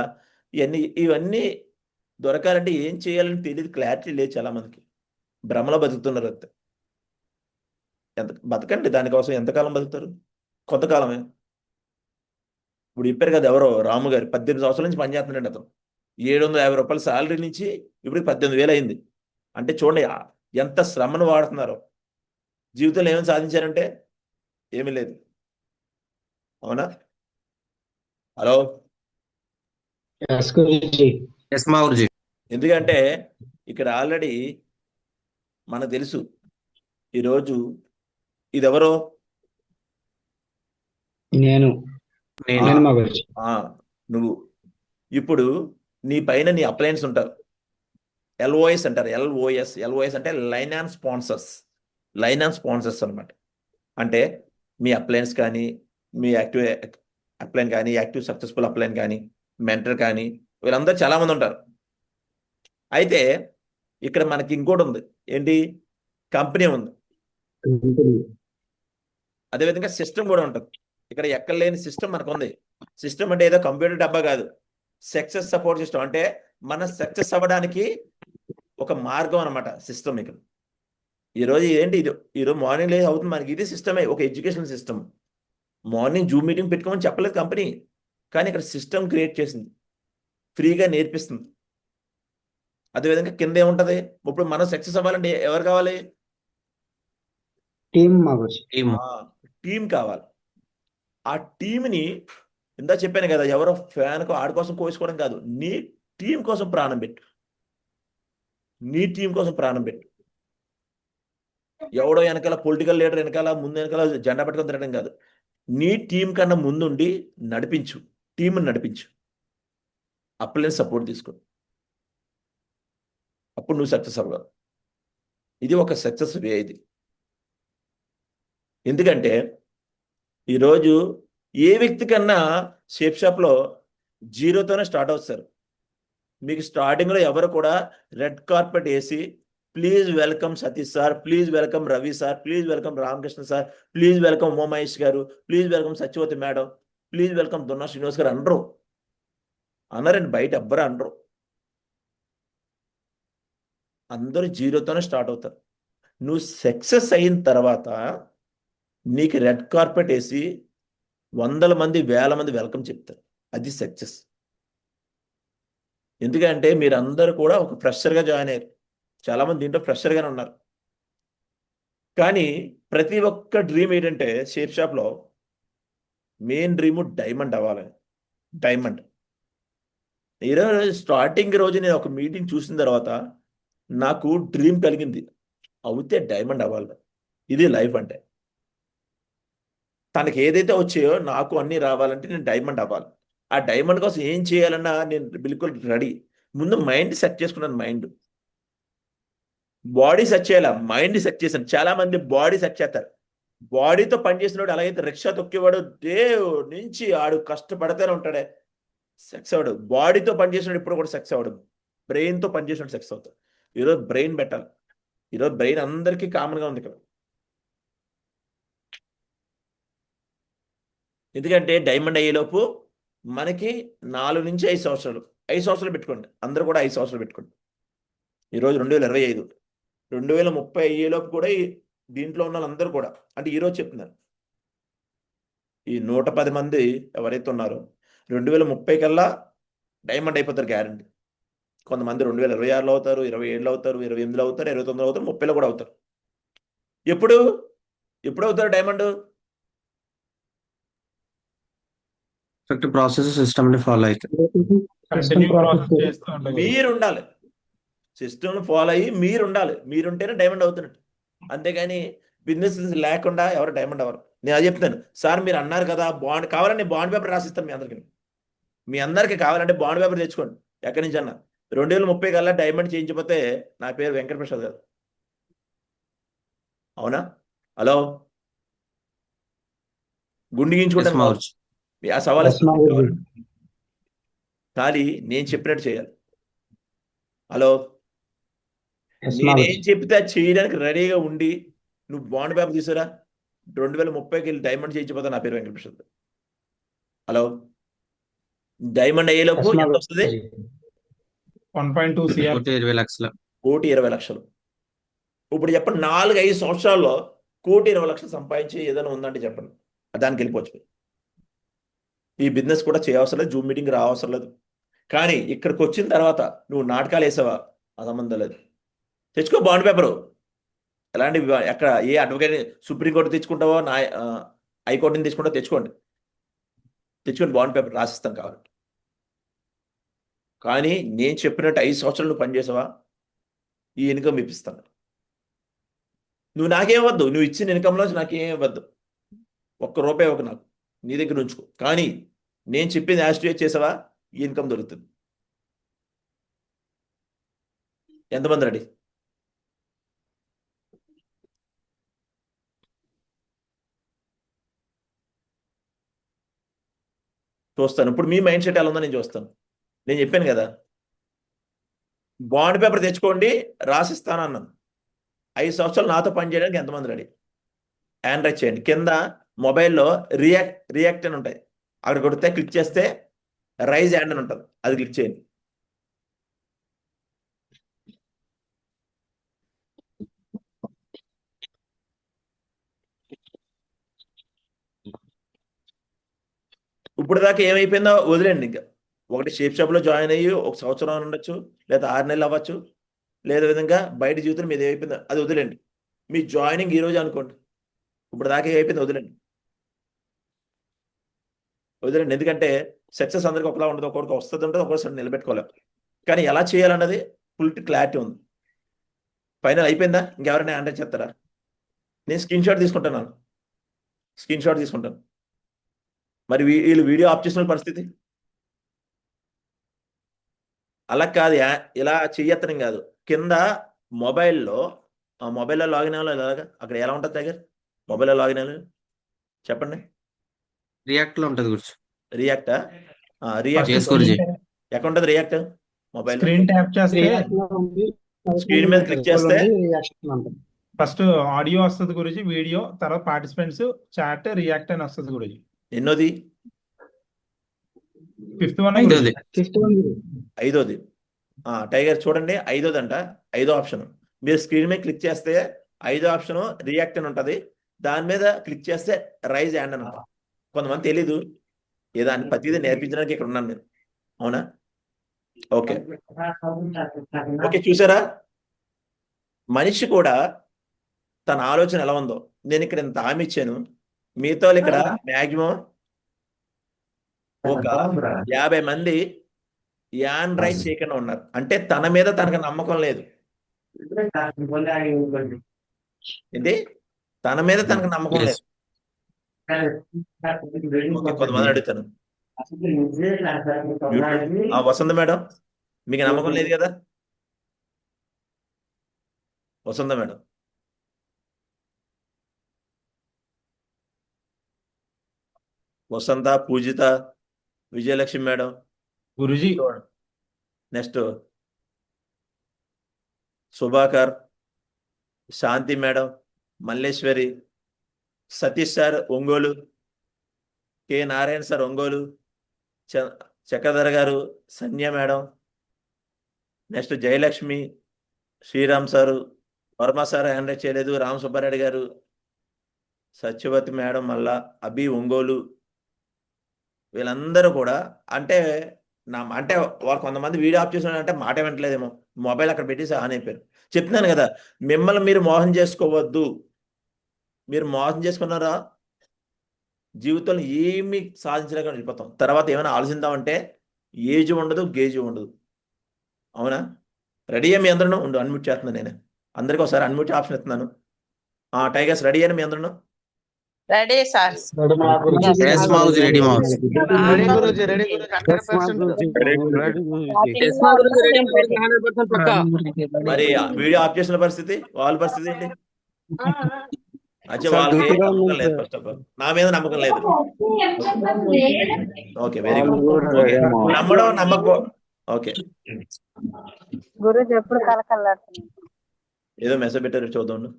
ఇవన్నీ దొరకాలంటే ఏం చేయాలని తెలియదు, క్లారిటీ లేదు చాలా మందికి, భ్రమలో బతుకుతున్నారు అంతే. బతకండి, దానికోసం ఎంతకాలం బతుకుతారు? కొంతకాలమే. ఇప్పుడు చెప్పారు కదా ఎవరో రాము గారు 18 సంవత్సరాల నుంచి పనిచేస్తున్నాడు అతను, 750 రూపాయల శాలరీ నుంచి ఇప్పుడు 18,000 అయింది. అంటే చూడండి ఎంత శ్రమను వాడుతున్నారో. జీవితంలో ఏమైనా సాధించారంటే ఏమీ లేదు. అవునా? హలో, ఎస్ మా గురుజీ. ఎందుకంటే ఇక్కడ ఆల్రెడీ మనకు తెలుసు ఈరోజు ఇది ఎవరో నేను నేను నువ్వు ఇప్పుడు నీ పైన నీ అప్లయన్స్ ఉంటారు, ఎల్ఓఎస్ అంటారు. ఎల్ఓఎస్ అంటే లైన్ అండ్ స్పాన్సర్స్ అనమాట. అంటే మీ అప్లయన్స్ కానీ, మీ యాక్టివ్ అప్లైన్ కానీ, యాక్టివ్ సక్సెస్ఫుల్ అప్లైన్ కానీ, మెంటర్ కానీ, వీళ్ళందరూ చాలామంది ఉంటారు. అయితే ఇక్కడ మనకి ఇంకోటి ఉంది, ఏంటి? కంపెనీ ఉంది, అదేవిధంగా సిస్టమ్ కూడా ఉంటుంది. ఇక్కడ ఎక్కడ లేని సిస్టమ్ మనకు ఉంది. సిస్టమ్ అంటే ఏదో కంప్యూటర్ డబ్బా కాదు, సక్సెస్ సపోర్ట్ సిస్టమ్. అంటే మన సక్సెస్ అవ్వడానికి ఒక మార్గం అనమాట సిస్టమ్. ఇక్కడ ఈరోజు ఏంటి, ఈరోజు మార్నింగ్ లేదు అవుతుంది మనకి, ఇది సిస్టమే, ఒక education system. Morning Zoom meeting పెట్టుకోమని చెప్పలేదు కంపెనీ, కానీ ఇక్కడ సిస్టమ్ క్రియేట్ చేసింది, ఫ్రీగా నేర్పిస్తుంది. అదేవిధంగా కింద ఏముంటది, ఇప్పుడు మనం సక్సెస్ అవ్వాలంటే ఎవరు కావాలి? టీం కావాలి. ఆ టీంని ఇందా చెప్పాను కదా, ఎవరో ఫ్యాన్కు ఆడి కోసం కోసుకోవడం కాదు, నీ టీం కోసం ప్రాణం పెట్టు. ఎవడో వెనకాల పొలిటికల్ లీడర్ వెనకాల జెండా పెట్టుకొని తిరగడం కాదు, నీ టీం కన్నా ముందుండి టీంని నడిపించు, అప్లైన్ సపోర్ట్ తీసుకో, అప్పుడు నువ్వు సక్సెస్ అవ్వగలవు. ఇది ఒక సక్సెస్ వే. ఇది ఎందుకంటే ఈరోజు ఏ వ్యక్తి కన్నా షేప్ షాప్లో జీరోతోనే స్టార్ట్ అవుతారు. మీకు స్టార్టింగ్లో ఎవరు కూడా రెడ్ కార్పెట్ వేసి please welcome Satish sir, please welcome Ravi sir, please welcome Ramakrishna sir, please welcome Umamahesh గారు, please welcome Satyavathi madam, please welcome Dunna Srinivas గారు అనరండి. బయట ఎవ్వరు అనరు. అందరూ జీరోతోనే స్టార్ట్ అవుతారు. నువ్వు సక్సెస్ అయిన తర్వాత నీకు రెడ్ కార్పెట్ వేసి 100 మంది 1000 మంది వెల్కమ్ చెప్తారు. అది సక్సెస్. ఎందుకంటే మీరందరూ కూడా ఒక ఫ్రెషర్గా జాయిన్ అయ్యారు. చాలామంది దీంట్లో ఫ్రెషర్గానే ఉన్నారు. కానీ ప్రతి ఒక్క డ్రీమ్ ఏంటంటే షేప్ షాప్లో మెయిన్ డ్రీము డైమండ్ అవ్వాలని. డైమండ్ ఈరోజు స్టార్టింగ్ రోజు నేను ఒక మీటింగ్ చూసిన తర్వాత నాకు డ్రీమ్ కలిగింది, అవుతే డైమండ్ అవ్వాలి. ఇది లైఫ్ అంటే. తనకి ఏదైతే వచ్చాయో నాకు అన్నీ రావాలంటే నేను డైమండ్ అవ్వాలి. ఆ డైమండ్ కోసం ఏం చేయాలన్నా నేను బిల్కుల్ రెడీ. ముందు మైండ్ సెట్ చేసుకున్నాను. బాడీ సెట్ చేయాలి, మైండ్ సెట్ చేశాను. చాలా మంది బాడీ సెట్ చేస్తారు. బాడీతో పనిచేసినవాడు అలాగైతే రిక్షా తొక్కేవాడు నుంచి ఆడు కష్టపడితేనే ఉంటాడే, సెక్స్ అవడు. బాడీతో పనిచేసినాడు ఇప్పుడు కూడా సెక్స్ అవడు. బ్రెయిన్తో పనిచేసినట్టు సెక్స్ అవుతాడు. ఈరోజు బ్రెయిన్ పెట్టాలి. ఈరోజు బ్రెయిన్ అందరికీ కామన్గా ఉంది ఇక్కడ. ఎందుకంటే డైమండ్ అయ్యేలోపు మనకి 4 నుంచి 5 సంవత్సరాలు 5 సంవత్సరాలు పెట్టుకోండి. అందరూ కూడా 5 సంవత్సరాలు పెట్టుకోండి. ఈరోజు 2025, 2030 అయ్యేలోపు కూడా దీంట్లో ఉన్న వాళ్ళందరూ కూడా, అంటే ఈరోజు చెప్తున్నారు, ఈ 110 మంది ఎవరైతే ఉన్నారో 2030 కల్లా డైమండ్ అయిపోతారు గ్యారంటీ. కొంతమంది 2026లో అవుతారు, 27లో అవుతారు, 28లో అవుతారు, 29లో అవుతారు, 30లో కూడా అవుతారు. ఎప్పుడు అవుతారు డైమండ్? ప్రాసెస్ సిస్టమ్ ని ఫాలో అయితే మీరు ఉండాలి. సిస్టమ్ ఫాలో అయ్యి మీరు ఉండాలి. మీరుంటేనే డైమండ్ అవుతున్నట్టు. అంతేగాని బిజినెస్ లేకుండా ఎవరు డైమండ్ అవ్వరు. నేను అది చెప్తాను సార్, మీరు అన్నారు కదా బాండ్ కావాలంటే బాండ్ పేపర్ రాసిస్తాను మీ అందరికీ కావాలంటే బాండ్ పేపర్ తెచ్చుకోండి. ఎక్కడి నుంచి అన్నా 2030 కల్లా డైమండ్ చేయించకపోతే నా పేరు వెంకటప్రసాద్ గారు. అవునా? హలో, గుండి గీయించుకుంటాను ఆ సవాల్ కానీ నేను చెప్పినట్టు చేయాలి. హలో, నేనేం చెప్తే చేయడానికి రెడీగా ఉండి నువ్వు బాండ్ పేపర్ తీసుకురా, 2030కి వెళ్ళి డైమండ్ చేయించకపోతే నా పేరు వెంకటప్రసాద్. హలో, డైమండ్ అయ్యేలోపు ఎంత వస్తుంది? 1.2 CR. 1,20,00,000. 1,20,00,000. ఇప్పుడు చెప్పండి, 4-5 సంవత్సరాల్లో 1,20,00,000 సంపాదించి ఏదైనా ఉందంటే చెప్పండి, దానికి వెళ్ళిపోవచ్చు. ఈ బిజినెస్ కూడా చేయవసరం లేదు, జూమ్ మీటింగ్ రావసరం లేదు. కానీ ఇక్కడికి వచ్చిన తర్వాత నువ్వు నాటకాలు వేసావా, ఆ సంబంధం లేదు. తెచ్చుకో బాండ్ పేపరు. ఎలాంటి ఎక్కడ ఏ అడ్వకేట్, సుప్రీంకోర్టు తెచ్చుకుంటావో, హైకోర్టుని తెచ్చుకుంటావో తెచ్చుకోండి బాండ్ పేపర్ రాసిస్తాం కావాలి. కానీ నేను చెప్పినట్టు 5 సంవత్సరాలు నువ్వు పనిచేసావా, ఈ ఇన్కమ్ ఇప్పిస్తాను. నువ్వు నాకేమవద్దు, నువ్వు ఇచ్చిన ఇన్కంలో నాకేం ఇవ్వద్దు, ₹1 ఒక నాకు నీ దగ్గర ఉంచుకో. కానీ నేను చెప్పింది యాక్టివేట్ చేసావా, ఈ ఇన్కమ్ దొరుకుతుంది. ఎంతమంది రెడీ? చూస్తాను. ఇప్పుడు మీ మైండ్ సెట్ ఎలా ఉందో నేను చూస్తాను. నేను చెప్పాను కదా, బాండ్ పేపర్ తెచ్చుకోండి, రాసిస్తాను అన్నాను. 5 సంవత్సరాలు నాతో పని చేయడానికి ఎంతమంది రెడీ? హ్యాండ్ రైట్ చేయండి. కింద మొబైల్లో రియాక్ట్ అని ఉంటాయి, అక్కడ కొడితే క్లిక్ చేస్తే రైజ్ హ్యాండ్ అని ఉంటుంది, అది క్లిక్ చేయండి. ఇప్పుడు దాకా ఏమైపోయిందో వదిలేండి. ఇంకా ఒకటి షేప్ షాప్లో జాయిన్ అయ్యి 1 సంవత్సరం ఉండొచ్చు, లేదా 6 నెలలు అవ్వచ్చు, లేదా విధంగా బయట జీవితం మీద ఏమైపోయిందో అది వదిలేండి. మీ జాయినింగ్ ఈ రోజు అనుకోండి, ఇప్పుడు దాకా ఏమైపోయిందో వదిలేండి. ఎందుకంటే సక్సెస్ అందరికీ ఒకలా ఉండదు, ఒక్కొక్కరికి వస్తుంది ఉంటుంది, ఒక్కొక్కసారి నిలబెట్టుకోలేము. కానీ ఎలా చేయాలన్నది ఫుల్ క్లారిటీ ఉంది. ఫైనల్ అయిపోయిందా? ఇంకెవరైనా హ్యాండ్ రైట్ చేస్తారా? నేను స్క్రీన్ షాట్ తీసుకుంటాను. మరి వీళ్ళు వీడియో ఆఫ్ చేసిన పరిస్థితి అలా కాదు, ఇలా చెయ్యత్తనం కాదు. కింద మొబైల్లో లాగిన్ అవ్వాలి. ఇలాగా అక్కడ ఎలా ఉంటుంది దగ్గర మొబైల్లో లాగిన్ అవ్వాలి చెప్పండి. రియాక్ట్ లో ఉంటది గురించి. రియాక్టా? First Yes, Guruji. ఎక్కడ ఉంటుంది రియాక్ట్? మొబైల్ స్క్రీన్ ట్యాప్ చేస్తే స్క్రీన్ మీద క్లిక్ చేస్తే ఫస్ట్ ఆడియో వస్తుంది గురుజీ, వీడియో, తర్వాత పార్టిసిపెంట్స్, చాట్, రియాక్ట్ అని వస్తుంది గురుజీ. ఎన్నోది? 5th one ఐదోది. ఐదోది. టైగర్ చూడండి, ఐదోది అంట, 5వ ఆప్షన్. మీరు స్క్రీన్ మీద క్లిక్ చేస్తే 5వ ఆప్షన్ రియాక్ట్ అని ఉంటుంది, దాని మీద క్లిక్ చేస్తే రైజ్ హ్యాండ్ అని ఉంటుంది. కొంతమంది తెలీదు, ఏదాన్ని ప్రతిదీ నేర్పించడానికి ఇక్కడ ఉన్నాను నేను. అవునా? ఓకే, చూసారా? మనిషి కూడా తన ఆలోచన ఎలా ఉందో. నేను ఇక్కడ ఇంత హామీ ఇచ్చాను, మీతో ఇక్కడ మ్యాక్సిమం ఒక 50 మంది యాన్ రైట్ చేయకుండా ఉన్నారు. అంటే తన మీద తనకు నమ్మకం లేదు. ఏంటి? తన మీద తనకు నమ్మకం లేదు. కొంతమంది అడుగుతాను, వసంత మేడం మీకు నమ్మకం లేదు కదా? Vasantha madam, Vasantha, Poojitha, Vijayalakshmi madam, Guruji. Next Subhakar, Shanti madam, Malleswari, Satish sir Ongole, K Narayana sir Ongole, Chakradhar గారు, Sandhya madam, next Jayalakshmi, Sriram sir, Varma sir hand right చేయలేదు, రామ్ సుబ్బారెడ్డి గారు, సత్యవతి మేడం, మళ్ళా అభి ఒంగోలు. వీళ్ళందరూ కూడా అంటే అంటే వాళ్ళు కొంతమంది వీడియో ఆఫ్ చేస్తున్నారంటే మాట వింటలేదేమో, మొబైల్ అక్కడ పెట్టేసి ఆన్ అయిపోయారు. చెప్తున్నాను కదా, మిమ్మల్ని మీరు మోసం చేసుకోవద్దు. మీరు మోసం చేసుకున్నారా, జీవితంలో ఏమి సాధించలేక వెళ్ళిపోతాం. తర్వాత ఏమైనా ఆలోచిద్దామంటే ఏజ్ ఉండదు, గేజ్ ఉండదు. అవునా? రెడీ మీ అందరూ ఉండు, అన్మ్యూట్ చేస్తున్నాను నేనే. అందరికీ ఒకసారి అన్మ్యూట్ ఆప్షన్ ఇస్తున్నాను. టైగర్స్ రెడీ అని మీ అందరూ? Ready sir. Yes, మౌజ్ రెడీ మౌజ్. రెడీ గురుజీ, రెడీ గురుజీ, 100% మరి వీడియో ఆఫ్ చేసిన పరిస్థితి, వాళ్ళ పరిస్థితి ఏంటి? వాళ్ళకి నమ్మకం లేదు. ఫస్ట్ ఆఫ్ ఆల్ నా మీద నమ్మకం లేదు. Okay, very good. ఓకే, నమ్మడం నమ్మకం. ఓకే, గురుజీ ఎప్పుడు కలకల్లాడుతున్నాడు. ఏదో మెసేజ్ పెట్టారు, చూద్దాం.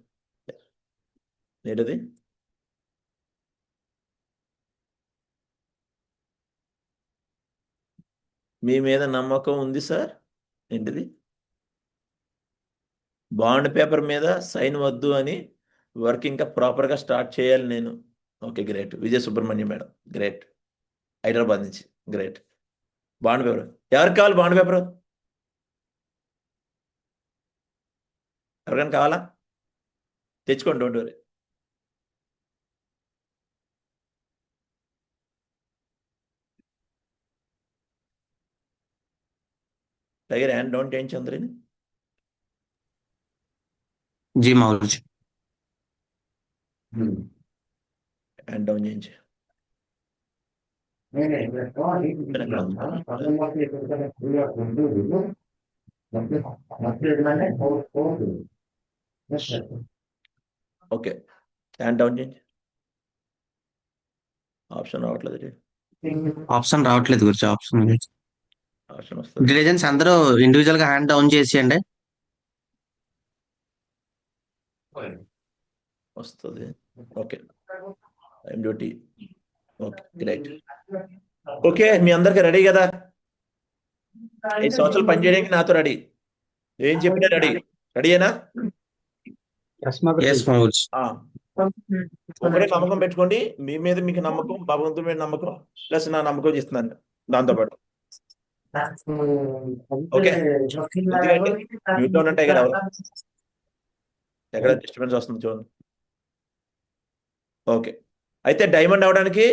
ఏంటది? మీ మీద నమ్మకం ఉంది సార్. ఏంటిది? బాండ్ పేపర్ మీద సైన్ వద్దు అని వర్క్ ఇంకా ప్రాపర్గా స్టార్ట్ చేయాలి నేను. Okay, great. Vijay Subrahmanyam madam, great. Hyderabad నుంచి, గ్రేట్. బాండ్ పేపర్ ఎవరికి కావాలి? బాండ్ పేపర్ ఎవరికైనా కావాలా? తెచ్చుకోండి, don't worry. Tiger hand down చేయించి అందరిని. जी माँ गुरुजी। హ్యాండ్ డౌన్ చేయించి. ఓకే, హ్యాండ్ డౌన్ చేయించి. ఆప్షన్ రావట్లేదు. ఆప్షన్ రావట్లేదు గురుజీ, ఆప్షన్ ఆప్షన్ వస్తుంది. డిలిజెన్స్ అందరూ ఇండివిజువల్ గా హ్యాండ్ డౌన్ చేసేయండి. వస్తుంది. Okay, I'm duty. Okay, great. Okay, మీ అందరికి రెడీ కదా? 5 సంవత్సరాలు పనిచేయడానికి నాతో రెడీ. ఏం చెప్పినా రెడీ. రెడీయేనా? ఎస్ మా గురుజీ। ఒకటే నమ్మకం పెట్టుకోండి. మీ మీద మీకు నమ్మకం, భగవంతుడి మీద నమ్మకం, ప్లస్ నా నమ్మకం చేస్తున్నాను దాంతోపాటు. ఓకే, ఎందుకంటే మ్యూట్ లో ఉంటాయి కదా, ఎక్కడ డిస్టర్బెన్స్ వస్తుంది చూడండి. ఓకే, అయితే డైమండ్ అవడానికి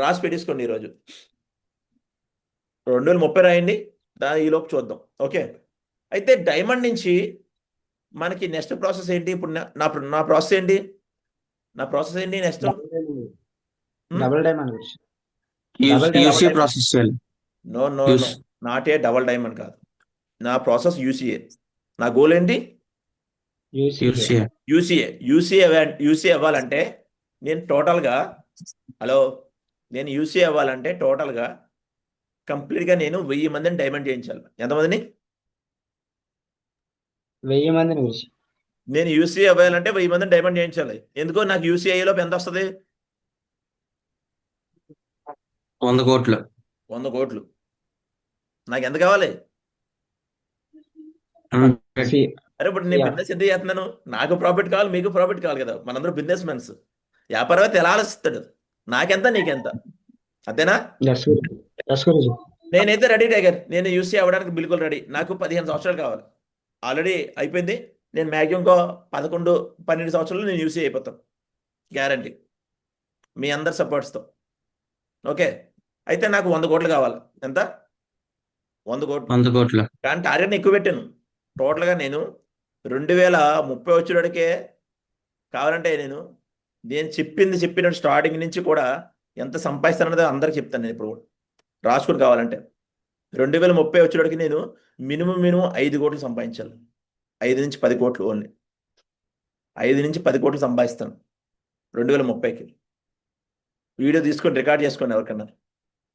రాసి పెట్టేసుకోండి ఈరోజు. 2030 రాయండి, ఈలోపు చూద్దాం. ఓకే, అయితే డైమండ్ నుంచి మనకి నెక్స్ట్ ప్రాసెస్ ఏంటి? ఇప్పుడు నా ప్రాసెస్ ఏంటి? నెక్స్ట్ డబుల్ డైమండ్ గురించి. యూసీ ప్రాసెస్ చేయాలి. No, not a double diamond కాదు. నా ప్రాసెస్ యూసీఏ. నా గోల్ ఏంటి? యూసీ అవ్వాలంటే నేను టోటల్గా కంప్లీట్గా నేను 1000 మందిని డైమండ్ చేయించాలి. ఎంతమందిని? 1000 మందిని గురించి. నేను యూసీ అవ్వాలంటే 1000 మందిని డైమండ్ చేయించాలి. ఎందుకో నాకు యూసీఐలో ఎంత వస్తుంది? 100 కోట్లు. 100 కోట్లు. నాకు ఎంత కావాలి? అరే ఇప్పుడు నేను బిజినెస్ ఎందుకు చేస్తున్నాను? నాకు ప్రాఫిట్ కావాలి, మీకు ప్రాఫిట్ కావాలి కదా. మనందరూ బిజినెస్ మెన్స్. వ్యాపారవేత్త ఎలా ఆలోచిస్తాడు? నాకెంత నీకెంత, అంతేనా? నేనైతే రెడీ టైగర్. నేను యూసీ అవ్వడానికి బిల్కుల్ రెడీ. నాకు 15 సంవత్సరాలు కావాలి. ఆల్రెడీ అయిపోయింది. నేను మ్యాక్సిమం ఇంకో 11-12 సంవత్సరాలు నేను యూసీ అయిపోతాను, గ్యారంటీ, మీ అందరి సపోర్ట్స్తో. ఓకే, అయితే నాకు 100 కోట్లు కావాలి. ఎంత? 100 కోట్లు. కానీ టార్గెట్ని ఎక్కువ పెట్టాను. టోటల్గా నేను 2030 వచ్చేటికే కావాలంటే నేను చెప్పినట్టు స్టార్టింగ్ నుంచి కూడా ఎంత సంపాదిస్తానన్నది అందరికి చెప్తాను. నేను ఇప్పుడు రాసుకుని కావాలంటే 2030 వచ్చేటికి నేను మినిమం 5 కోట్లు సంపాదించాలి. 5 నుంచి 10 కోట్లు, ఓన్లీ 5 నుంచి 10 కోట్లు సంపాదిస్తాను 2030కి. వీడియో తీసుకొని రికార్డ్ చేసుకోండి. ఎవరికన్నా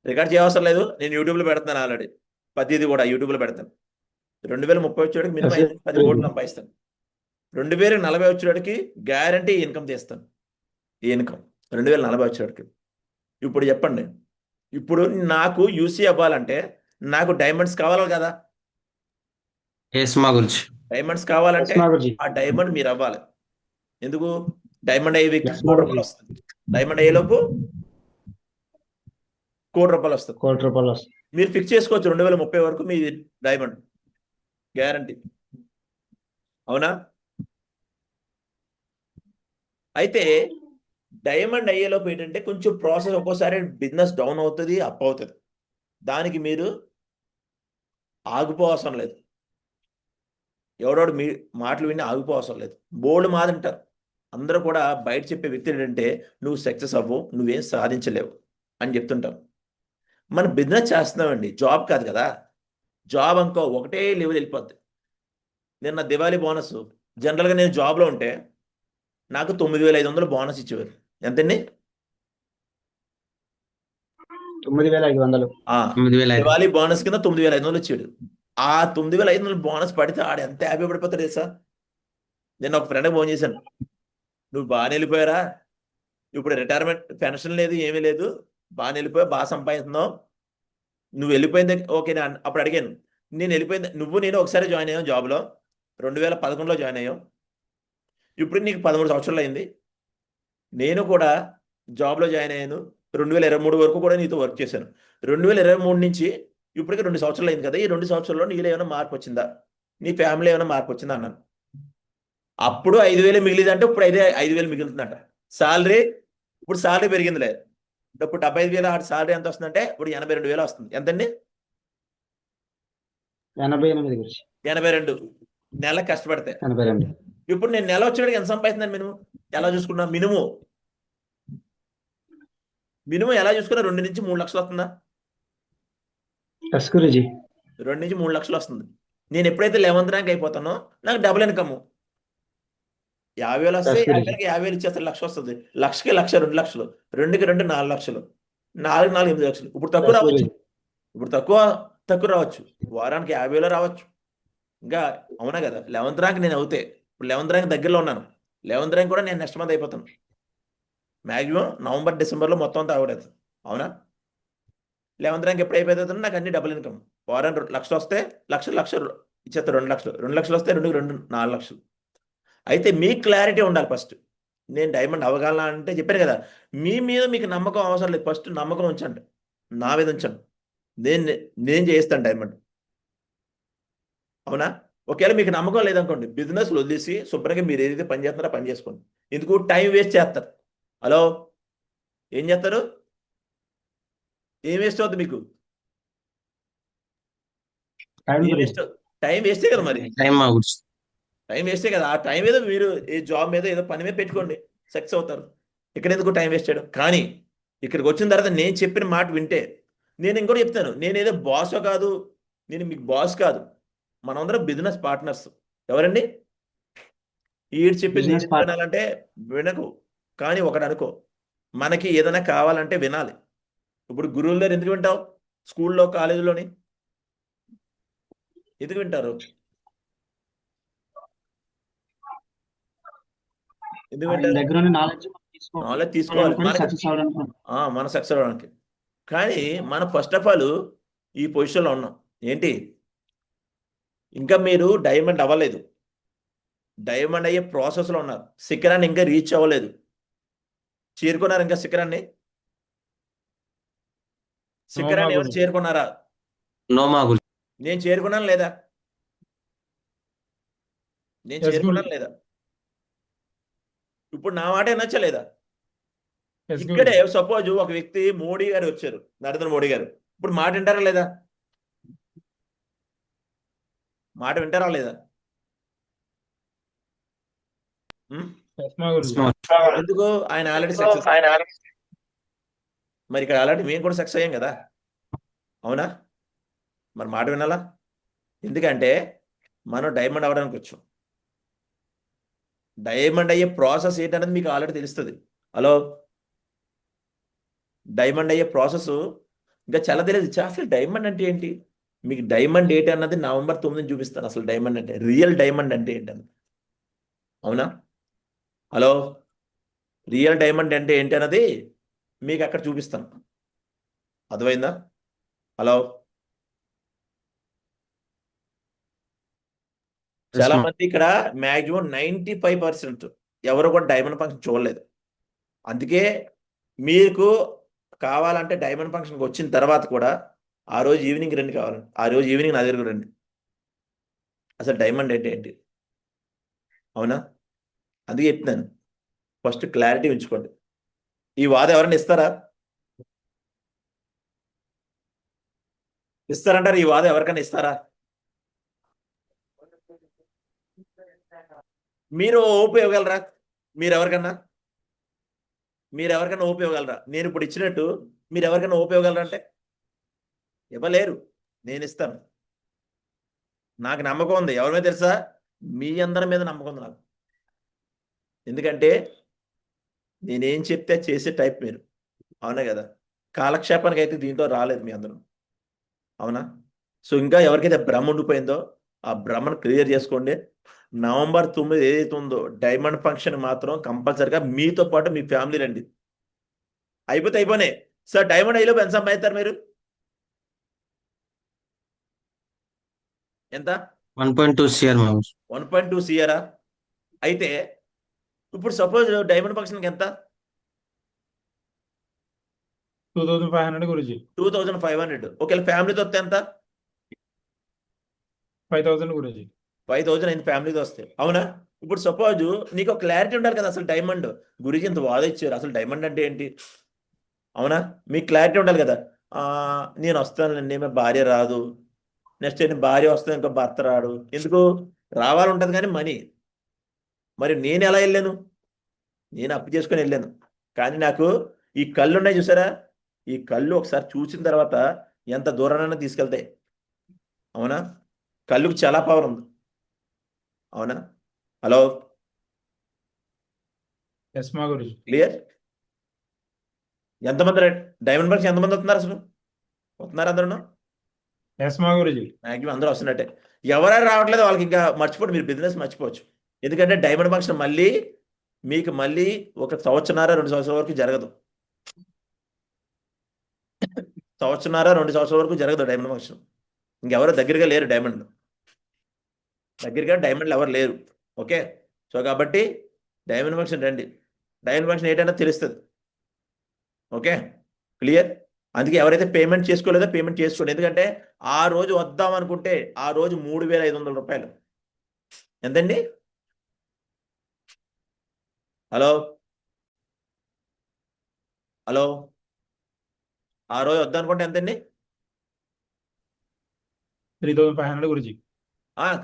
రికార్డ్ చేయవసరం లేదు, నేను యూట్యూబ్లో పెడతాను. ఆల్రెడీ ప్రతిదీ కూడా యూట్యూబ్లో పెడతాను. 2030 వచ్చేటికి మినిమం 5 నుంచి 10 కోట్లు సంపాదిస్తాను. 2040 వచ్చేటికి గ్యారంటీ ఇన్కమ్ తీస్తాను. ఈ ఇన్కమ్ 2040 వచ్చేటికి. ఇప్పుడు చెప్పండి, ఇప్పుడు నాకు యూసీ అవ్వాలంటే నాకు డైమండ్స్ కావాలి కదా? డైమండ్స్ కావాలంటే ఆ డైమండ్ మీరు అవ్వాలి. ఎందుకు? డైమండ్ అయ్యే వ్యక్తి 1 కోటి రూపాయలు వస్తుంది. డైమండ్ అయ్యేలోపు 1 కోటి రూపాయలు వస్తుంది. మీరు ఫిక్స్ చేసుకోవచ్చు 2030 వరకు మీ డైమండ్ గ్యారంటీ. అవునా? అయితే డైమండ్ అయ్యేలోపు ఏంటంటే కొంచెం ప్రాసెస్, ఒక్కోసారి బిజినెస్ డౌన్ అవుతుంది, అప్ అవుతుంది. దానికి మీరు ఆగిపోవసరం లేదు. ఎవడోడు మీ మాటలు విని ఆగిపోవసరం లేదు. బోల్డ్ మాదంటారు అందరూ కూడా. బయట చెప్పే వ్యక్తి ఏంటంటే నువ్వు సక్సెస్ అవ్వవు, నువ్వేం సాధించలేవు అని చెప్తుంటాం. మనం బిజినెస్ చేస్తున్నామండి, జాబ్ కాదు కదా. జాబ్ అనుకో ఒకటే లెవెల్ వెళ్ళిపోద్ది. నిన్న దివాళీ బోనస్, జనరల్గా నేను జాబ్లో ఉంటే నాకు 9500 బోనస్ ఇచ్చేవారు. ఎంతండి? 9500. దివాళీ బోనస్ కింద 9500 ఇచ్చాడు. ఆ 9500 బోనస్ పడితే ఆడు ఎంత హ్యాపీ పడిపోతాడు తెలుసా? నేను ఒక ఫ్రెండ్కి ఫోన్ చేశాను, నువ్వు బాగా వెళ్ళిపోయారా, ఇప్పుడు రిటైర్మెంట్ పెన్షన్ లేదు, ఏమీ లేదు, బాగా వెళ్ళిపోయా, బాగా సంపాదిస్తున్నావు, నువ్వు వెళ్ళిపోయింది ఓకే అప్పుడు అడిగాను, నేను వెళ్ళిపోయింది నేను ఒకసారి జాయిన్ అయ్యాం జాబ్లో 2011లో జాయిన్ అయ్యాం. ఇప్పుడు నీకు 13 సంవత్సరాలు అయింది. నేను కూడా జాబ్లో జాయిన్ అయ్యాను 2023 వరకు కూడా నీతో వర్క్ చేశాను. 2023 నుంచి ఇప్పటికి 2 సంవత్సరాలు అయింది కదా, ఈ 2 సంవత్సరాల్లో నీలో ఏమైనా మార్పు వచ్చిందా, నీ ఫ్యామిలీ ఏమైనా మార్పు వచ్చిందా అన్నాను. అప్పుడు 5,000 మిగిలిందంటే ఇప్పుడు 5,000 మిగులుతుందంట. శాలరీ ఇప్పుడు శాలరీ పెరిగిందిలే, ఇప్పుడు 75,000 ఆడి శాలరీ ఎంత వస్తుందంటే ఇప్పుడు 82,000 వస్తుంది. ఎంతండి? 88 గురించి. 82 నెల కష్టపడితే. 82. ఇప్పుడు నేను నెల వచ్చేటికి ఎంత సంపాదిస్తున్నాను మినిమం ఎలా చూసుకున్నా? మినిమం ఎలా చూసుకున్నా 2 నుంచి 3 లక్షలు వస్తుందా? ఎస్ గురుజీ. 2 నుంచి 3 లక్షలు వస్తుంది. నేను ఎప్పుడైతే 11th ర్యాంక్ అయిపోతానో నాకు డబుల్ ఇన్కమ్. 50,000 వస్తే 50,000కి 50,000 ఇచ్చేస్తారు, 1,00,000 వస్తుంది. 1,00,000కి 1,00,000 2 లక్షలు, 2కి 2 4 లక్షలు, 4కి 4 8 లక్షలు. ఇప్పుడు తక్కువ రావచ్చు, తక్కువ రావచ్చు, వారానికి 50,000 రావచ్చు ఇంకా. అవునా కదా? 11th ర్యాంక్ నేను అవుతే ఇప్పుడు 11th ర్యాంక్ దగ్గరలో ఉన్నాను. 11th ర్యాంక్ కూడా నేను నెక్స్ట్ మంత్ అయిపోతాను. మ్యాక్సిమం నవంబర్ డిసెంబర్లో మొత్తం అంతా అవుతుంది. అవునా? 11th ర్యాంక్ ఎప్పుడు అయిపోతుందో నాకు అన్ని డబుల్ ఇన్కమ్. వారానికి 1,00,000 వస్తే లక్షలు ఇచ్చేస్తారు, 2 లక్షలు, 2 లక్షలు వస్తే 2కి 2 4 లక్షలు. అయితే మీకు క్లారిటీ ఉండాలి ఫస్ట్. నేను డైమండ్ అవ్వగలనా అంటే చెప్పాను కదా, మీ మీద మీకు నమ్మకం అవసరం లేదు. ఫస్ట్ నమ్మకం ఉంచండి, నా మీద ఉంచండి, నేను చేస్తాను డైమండ్. అవునా? ఒకవేళ మీకు నమ్మకం లేదనుకోండి, బిజినెస్ వదిలేసి శుభ్రంగా మీరు ఏదైతే పని చేస్తున్నారో పని చేసుకోండి. ఎందుకు టైం వేస్ట్ చేస్తారు? హలో, ఏం చేస్తారు? ఏం వేస్ట్ అవుతుంది మీకు? టైం వేస్టే కదా. మరి టైం వేస్టే కదా. ఆ టైం ఏదో మీరు ఏ జాబ్ మీద ఏదో పని మీద పెట్టుకోండి, సక్సెస్ అవుతారు. ఇక్కడ ఎందుకు టైం వేస్ట్ చేయడం? కానీ ఇక్కడికి వచ్చిన తర్వాత నేను చెప్పిన మాట వింటే, నేను ఇంకోటి చెప్తాను, నేనేదో బాస్ కాదు, నేను మీకు బాస్ కాదు, మనందరం బిజినెస్ పార్ట్నర్స్. ఎవరండి? ఈడు చెప్పింది వినాలంటే వినకు, కానీ ఒకటి అనుకో, మనకి ఏదైనా కావాలంటే వినాలి. ఇప్పుడు గురువుల దగ్గర ఎందుకు వింటావు? స్కూల్లో, కాలేజీలోని ఎందుకు వింటారు? ఎందుకు వింటారు? నాలెడ్జ్ తీసుకోవాలి మన సక్సెస్ అవడానికి. కానీ మనం ఫస్ట్ ఆఫ్ ఆల్ ఈ పొజిషన్లో ఉన్నాం. ఏంటి? ఇంకా మీరు డైమండ్ అవ్వలేదు, డైమండ్ అయ్యే ప్రాసెస్లో ఉన్నారు. శిఖరాన్ని ఇంకా రీచ్ అవ్వలేదు. చేరుకున్నారు ఇంకా శిఖరాన్ని? శిఖరాన్ని ఎవరు చేరుకున్నారా? నేను చేరుకున్నాను లేదా? నేను చేరుకున్నాను లేదా? ఇప్పుడు నా మాట నచ్చలేదా? ఇక్కడే సపోజ్ ఒక వ్యక్తి మోడీ గారు వచ్చారు, నరేంద్ర మోడీ గారు, ఇప్పుడు మాట వింటారా లేదా? మాట వింటారా లేదా? ఎందుకు? ఆయన ఆల్రెడీ సక్సెస్. మరి ఇక్కడ ఆల్రెడీ మేము కూడా సక్సెస్ అయ్యాం కదా. అవునా? మరి మాట వినాలా? ఎందుకంటే మనం డైమండ్ అవ్వడానికి వచ్చాం. డైమండ్ అయ్యే ప్రాసెస్ ఏంటనేది మీకు ఆల్రెడీ తెలుస్తుంది. హలో, డైమండ్ అయ్యే ప్రాసెస్ ఇంకా చాలా తెలియదు. అసలు డైమండ్ అంటే ఏంటి? మీకు డైమండ్ ఏంటి అన్నది నవంబర్ 9 చూపిస్తాను. అసలు డైమండ్ అంటే, రియల్ డైమండ్ అంటే ఏంటన్నది. అవునా? హలో, రియల్ డైమండ్ అంటే ఏంటి అన్నది మీకు అక్కడ చూపిస్తాను. అర్థమైందా? హలో, చాలా మంది ఇక్కడ మ్యాక్సిమం 95% ఎవరు కూడా డైమండ్ ఫంక్షన్ చూడలేదు. అందుకే మీకు కావాలంటే డైమండ్ ఫంక్షన్కి వచ్చిన తర్వాత కూడా ఆ రోజు ఈవినింగ్ రండి, కావాలండి ఆ రోజు ఈవినింగ్ నా దగ్గరకు రండి. అసలు డైమండ్ అంటే ఏంటి? అవునా? అందుకే చెప్తున్నాను, ఫస్ట్ క్లారిటీ ఉంచుకోండి. ఈ వాదం ఎవరైనా ఇస్తారా? ఇస్తారంటారు? ఈ వాదం ఎవరికైనా ఇస్తారా? మీరు ఓపు ఇవ్వగలరా? మీరు ఎవరికన్నా ఓపు ఇవ్వగలరా? నేను ఇప్పుడు ఇచ్చినట్టు మీరు ఎవరికైనా ఓపు ఇవ్వగలరా అంటే ఇవ్వలేరు. నేను ఇస్తాను. నాకు నమ్మకం ఉంది. ఎవరి మీద తెలుసా? మీ అందరి మీద నమ్మకం ఉంది నాకు. ఎందుకంటే నేనేం చెప్తే చేసే టైప్ మీరు. అవునా కదా? కాలక్షేపానికి అయితే దీంట్లో రాలేదు మీ అందరూ. అవునా? సో ఇంకా ఎవరికైతే భ్రమ ఉండిపోయిందో ఆ భ్రమను క్లియర్ చేసుకోండి. నవంబర్ 9 ఏదైతే ఉందో డైమండ్ ఫంక్షన్ మాత్రం కంపల్సరిగా మీతో పాటు మీ ఫ్యామిలీ రండి. అయిపోతే అయిపోయినాయి సార్. డైమండ్ అయిలోపు ఎంత సంపాదిస్తారు మీరు? ఎంత? 1.2 CR మ్యామ్. 1.2 CR. అయితే ఇప్పుడు సపోజ్ డైమండ్ ఫంక్షన్కి ఎంత? 2500 గురుజీ. 2500. ఒకవేళ ఫ్యామిలీతో వస్తే ఎంత? 5000 గురుజీ. 5000 అయింది ఫ్యామిలీతో వస్తే, అవునా? ఇప్పుడు సపోజ్ నీకు ఒక క్లారిటీ ఉండాలి కదా, అసలు డైమండ్ గురించి ఇంత వాద ఇచ్చారు, అసలు డైమండ్ అంటే ఏంటి, అవునా? మీకు క్లారిటీ ఉండాలి కదా. నేను వస్తానండి, మా భార్య రాదు. నెక్స్ట్ నేను భార్య వస్తాను, ఇంకో భర్త రాడు. ఎందుకు రావాలంటుంది కానీ మనీ. మరి నేను ఎలా వెళ్ళాను? నేను అప్పు చేసుకొని వెళ్ళాను. కానీ నాకు ఈ కళ్ళు ఉన్నాయి చూసారా, ఈ కళ్ళు ఒకసారి చూసిన తర్వాత ఎంత దూరానైనా తీసుకెళ్తాయి, అవునా? కళ్ళుకి చాలా పవర్ ఉంది, అవునా? హలో, ఎస్ మా గురుజీ. క్లియర్? ఎంతమంది డైమండ్ ఫంక్షన్ ఎంతమంది వస్తున్నారు అసలు? వస్తున్నారు అందరూ? ఎస్ మా గురుజీ. మ్యాక్సిమం అందరూ వస్తున్నట్టే. ఎవరైనా రావట్లేదు వాళ్ళకి ఇంకా మర్చిపోండి, మీరు బిజినెస్ మర్చిపోవచ్చు. ఎందుకంటే డైమండ్ ఫంక్షన్ మీకు మళ్ళీ 1 సంవత్సరాల 2 సంవత్సరాల వరకు జరగదు. 1 సంవత్సరాల 2 సంవత్సరాల వరకు జరగదు డైమండ్ ఫంక్షన్. ఇంకెవరు దగ్గరగా లేరు డైమండ్, దగ్గరగా డైమండ్లు ఎవరు లేరు. ఓకే, సో కాబట్టి డైమండ్ ఫంక్షన్ రండి. డైమండ్ ఫంక్షన్ ఏంటంటే తెలుస్తుంది. Okay, clear? అందుకే ఎవరైతే పేమెంట్ చేసుకోలేదో పేమెంట్ చేసుకోండి. ఎందుకంటే ఆ రోజు వద్దాం అనుకుంటే ఆ రోజు 3500 రూపాయలు. ఎంతండి? హలో హలో, ఆ రోజు వద్దనుకుంటే ఎంతండి? 3500 గురుజీ.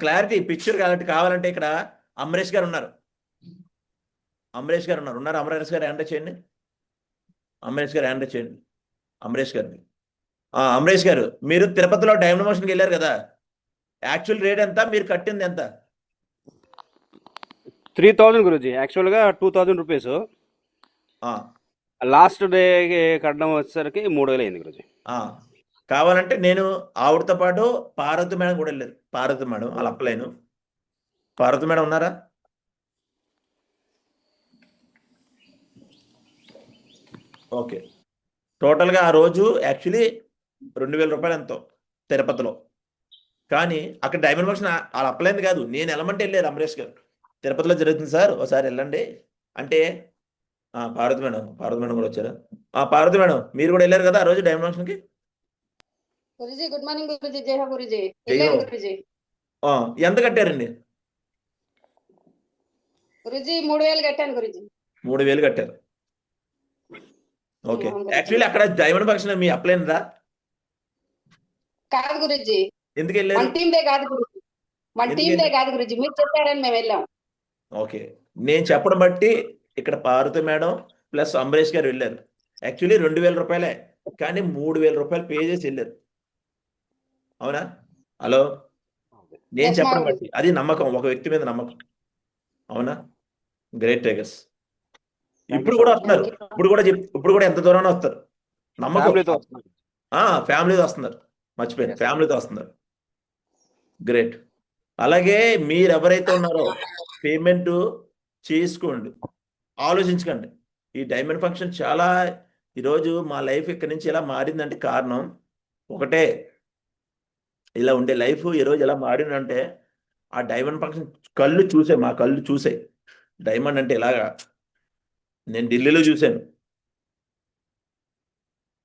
క్లారిటీ పిక్చర్ కావాలంటే ఇక్కడ అమరేష్ గారు ఉన్నారు. అమరేష్ గారు హ్యాండ్ చేయండి. అమరేష్ గారు హ్యాండ్ చేయండి. అమరేష్ గారు మీరు తిరుపతిలో డైమండ్ ఫంక్షన్కి వెళ్ళారు కదా, యాక్చువల్ రేట్ ఎంత, మీరు కట్టింది ఎంత? 3000 గురుజీ. యాక్చువల్గా 2000 రూపీస్. లాస్ట్ డే కట్టడం వచ్చేసరికి 3000 అయింది గురుజీ. కావాలంటే నేను ఆవిడతో పాటు పార్వతి మేడం కూడా వెళ్ళారు. పార్వతి మేడం అలా అప్పలేను. పార్వతి మేడం ఉన్నారా? ఓకే, టోటల్గా ఆ రోజు యాక్చువల్లీ 2000 రూపాయలు ఎంతో తిరుపతిలో. కానీ అక్కడ డైమండ్ ఫంక్షన్ వాళ్ళు అప్పలేదు కాదు, నేను వెళ్ళమంటే వెళ్ళారు అమరేష్ గారు. తిరుపతిలో జరుగుతుంది సార్, ఒకసారి వెళ్ళండి అంటే. పార్వతి మేడం కూడా వచ్చారా? పార్వతి మేడం మీరు కూడా వెళ్ళారు కదా ఆ రోజు డైమండ్ ఫంక్షన్కి? Guruji good morning Guruji. జై హో గురుజీ. జై హో. గురుజీ ఎంత కట్టారండి? గురుజీ 3000 కట్టాను గురుజీ. 3000 కట్టారు. ఓకే, యాక్చువల్లీ అక్కడ డైమండ్ ఫంక్షన్ మీ అప్లైనరా? కాదు గురుజీ, ఎందుకు వెళ్ళారు? మన టీమ్ దే కాదు గురుజీ, మీరు చెప్పారని మేము వెళ్ళాం. ఓకే, నేను చెప్పడం బట్టి ఇక్కడ పార్వతి మేడం ప్లస్ అమరేష్ గారు వెళ్ళారు. యాక్చువల్లీ 2000 రూపాయలే, కానీ 3000 రూపాయలు పే చేసి వెళ్ళారు, అవునా? హలో, నేను చెప్పడం బట్టి అది నమ్మకం, ఒక వ్యక్తి మీద నమ్మకం, అవునా? Great takers. ఇప్పుడు కూడా వస్తున్నారు, ఇప్పుడు కూడా ఎంత దూరాన వస్తారు, నమ్మకం. ఫ్యామిలీతో వస్తున్నారు, మర్చిపోయాను, ఫ్యామిలీతో వస్తున్నారు. గ్రేట్. అలాగే మీరు ఎవరైతే ఉన్నారో పేమెంట్ చేసుకోండి, ఆలోచించకండి. ఈ డైమండ్ ఫంక్షన్ చాలా ఈరోజు మా లైఫ్ ఇక్కడి నుంచి ఎలా మారిందంటే కారణం ఒకటే, ఇలా ఉండే లైఫ్ ఈరోజు ఎలా మారిందంటే ఆ డైమండ్ ఫంక్షన్ మా కళ్ళు చూసే డైమండ్ అంటే ఇలాగా. నేను ఢిల్లీలో చూశాను,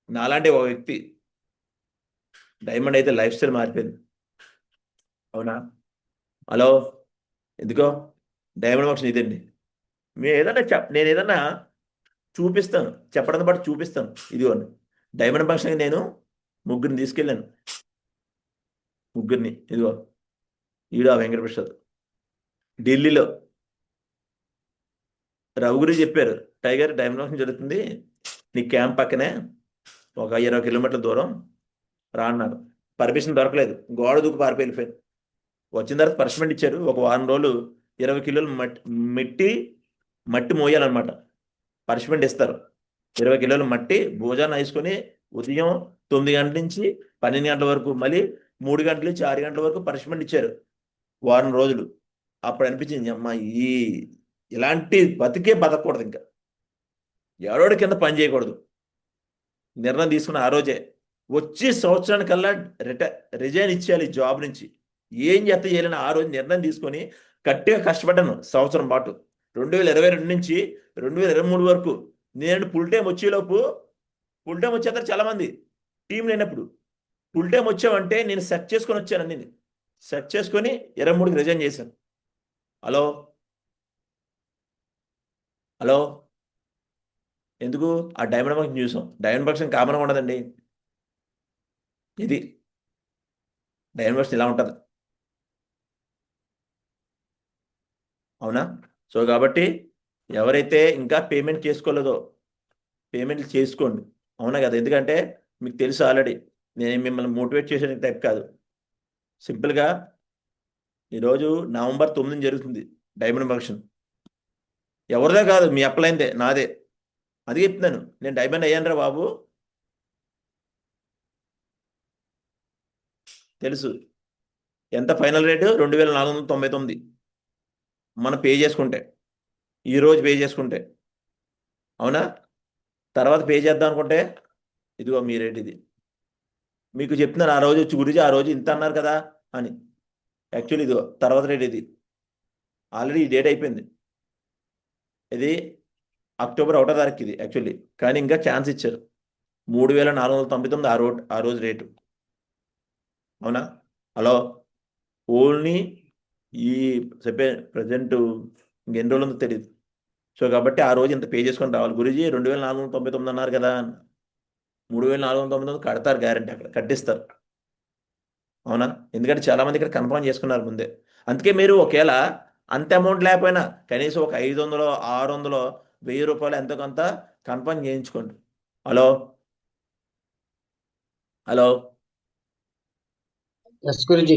నాలాంటి ఒక వ్యక్తి డైమండ్ అయితే లైఫ్ స్టైల్ మారిపోయింది, అవునా? హలో, ఎందుకో డైమండ్ ఫంక్షన్ ఇదండి. నేను ఏదన్నా చూపిస్తాను, చెప్పడంతో పాటు చూపిస్తాను. ఇదిగోండి డైమండ్ ఫంక్షన్కి నేను ముగ్గురిని తీసుకెళ్ళాను, ఇదిగో ఈడా వెంకటప్రసాద్ ఢిల్లీలో. రఘు గురించి చెప్పారు, టైగర్ డైమండ్ ఫంక్షన్ జరుగుతుంది నీ క్యాంప్ పక్కనే ఒక 20 కిలోమీటర్ల దూరం రా అన్నారు. పర్మిషన్ దొరకలేదు, గోడ దూకు పారిపోయిపోయాను. వచ్చిన తర్వాత పనిష్మెంట్ ఇచ్చారు, ఒక వారం రోజులు 20 కిలోలు మట్టి మోయాలన్నమాట. పనిష్మెంట్ ఇస్తారు, 20 కిలోలు మట్టి భోజనం వేసుకొని ఉదయం 9 గంటల నుంచి 12 గంటల వరకు, మళ్ళీ 3 గంటల నుంచి 6 గంటల వరకు పనిష్మెంట్ ఇచ్చారు వారం రోజులు. అప్పుడు అనిపించింది, అమ్మా ఇలాంటి బతకూడదు, ఇంకా ఎవరోడి కింద పని చేయకూడదు. నిర్ణయం తీసుకున్న ఆ రోజే వచ్చి సంవత్సరానికల్లా రిజైన్ ఇచ్చేయాలి జాబ్ నుంచి. ఏం చేస్తే చేయలేని ఆ రోజు నిర్ణయం తీసుకొని గట్టిగా కష్టపడ్డాను సంవత్సరం పాటు. 2022 నుంచి 2023 వరకు నేను ఫుల్ టైం వచ్చేలోపు ఫుల్ టైం వచ్చేస్తారు చాలామంది టీం లేనప్పుడు. ఫుల్ టైం వచ్చామంటే నేను సెట్ చేసుకొని వచ్చాను, అన్ని సెట్ చేసుకొని 23కి రిజైన్ చేశాను. హలో హలో ఎందుకు? ఆ డైమండ్ ఫంక్షన్ చూసాం. డైమండ్ ఫంక్షన్ కామన్గా ఉండదండి. ఇది డైమండ్ ఫంక్షన్ ఇలా ఉంటుంది, అవునా? సో కాబట్టి ఎవరైతే ఇంకా పేమెంట్ చేసుకోలేదో పేమెంట్లు చేసుకోండి, అవునా కదా? ఎందుకంటే మీకు తెలుసు ఆల్రెడీ, నేను మిమ్మల్ని మోటివేట్ చేసే టైప్ కాదు. సింపుల్గా ఈరోజు నవంబర్ 9 జరుగుతుంది డైమండ్ ఫంక్షన్. ఎవరిదే కాదు, మీ అప్లైందే, నాదే. అది చెప్తున్నాను, నేను డైమండ్ అయ్యానురా బాబు, తెలుసు. ఎంత ఫైనల్ రేటు? 2499 మనం పే చేసుకుంటే, ఈరోజు పే చేసుకుంటే, అవునా? తర్వాత పే చేద్దాం అనుకుంటే ఇదిగో మీ రేట్ ఇది. మీకు చెప్తున్నాను, ఆ రోజు వచ్చి గురించి ఆ రోజు ఇంత అన్నారు కదా అని. యాక్చువల్లీ ఇదిగో తర్వాత రేట్ ఇది. ఆల్రెడీ ఈ డేట్ అయిపోయింది. ఇది అక్టోబర్ 1వ తారీఖు ఇది యాక్చువల్లీ, కానీ ఇంకా ఛాన్స్ ఇచ్చారు. 3499 ఆ రోజు రేటు, అవునా? హలో, ఓన్లీ ఈ చెప్పే ప్రజెంట్ ఇంకెన్ని రోజులు ఉందో తెలియదు. సో కాబట్టి ఆ రోజు ఇంత పే చేసుకొని రావాలి. గురూజీ 2499 అన్నారు కదా, 3499 కడతారు, గ్యారంటీ అక్కడ కట్టిస్తారు, అవునా? ఎందుకంటే చాలామంది ఇక్కడ కన్ఫర్మ్ చేసుకున్నారు ముందే. అందుకే మీరు ఒకవేళ అంత అమౌంట్ లేకపోయినా కనీసం ఒక 500, 600, 1000 రూపాయలు ఎంతో కొంత కన్ఫర్మ్ చేయించుకోండి. Hello hello Guruji.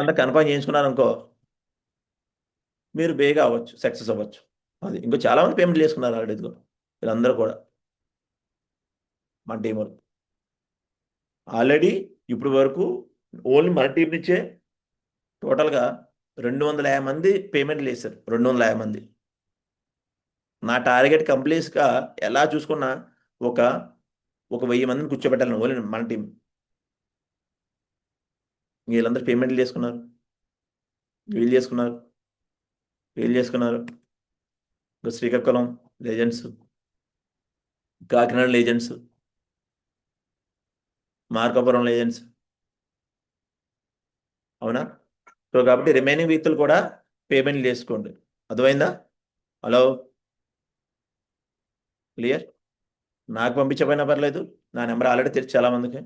అంతా కన్ఫర్మ్ చేయించుకున్నారు అనుకో, మీరు బేగా అవ్వచ్చు, సక్సెస్ అవ్వచ్చు. అది ఇంకో చాలామంది పేమెంట్ చేసుకున్నారు ఆల్రెడీ, ఇదిగో వీళ్ళందరూ కూడా మన టీం వాళ్ళు ఆల్రెడీ ఇప్పుడు వరకు ఓన్లీ మన టీం నుంచే టోటల్గా 250 మంది పేమెంట్లు వేశారు. 250 మంది. నా టార్గెట్ కంప్లీట్గా ఎలా చూసుకున్నా ఒక 1000 మందిని కూర్చోబెట్టాలని ఓన్లీ మన టీం. వీళ్ళందరూ పేమెంట్లు చేసుకున్నారు, వీళ్ళు చేసుకున్నారు, వీళ్ళు చేసుకున్నారు. Srikakulam legends, Kakinada legends, Markapuram legends, అవునా? సో కాబట్టి రిమైనింగ్ వ్యక్తులు కూడా పేమెంట్లు చేసుకోండి, అర్థమైందా? Hello, clear? నాకు పంపించకపోయినా పర్లేదు, నా నెంబర్ ఆల్రెడీ తెలుసు చాలామందికి.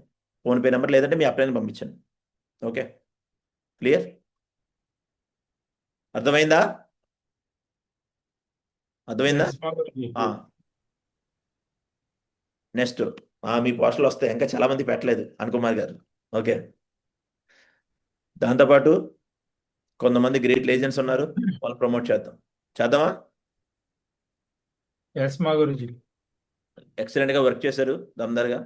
ఫోన్పే నెంబర్ లేదంటే మీ అప్లైని పంపించండి. Okay, clear? అర్థమైందా? అర్థమైందా? Yes, మా గురూజీ. నెక్స్ట్ మీ పోస్టులు వస్తాయి, ఇంకా చాలామంది పెట్టలేదు అనుకుమార్ గారు. ఓకే, దాంతోపాటు కొంతమంది గ్రేట్ లెజెండ్స్ ఉన్నారు, వాళ్ళు ప్రమోట్ చేద్దామా? Yes, మా గురూజీ. ఎక్సలెంట్గా వర్క్ చేశారు దమ్దార్గా.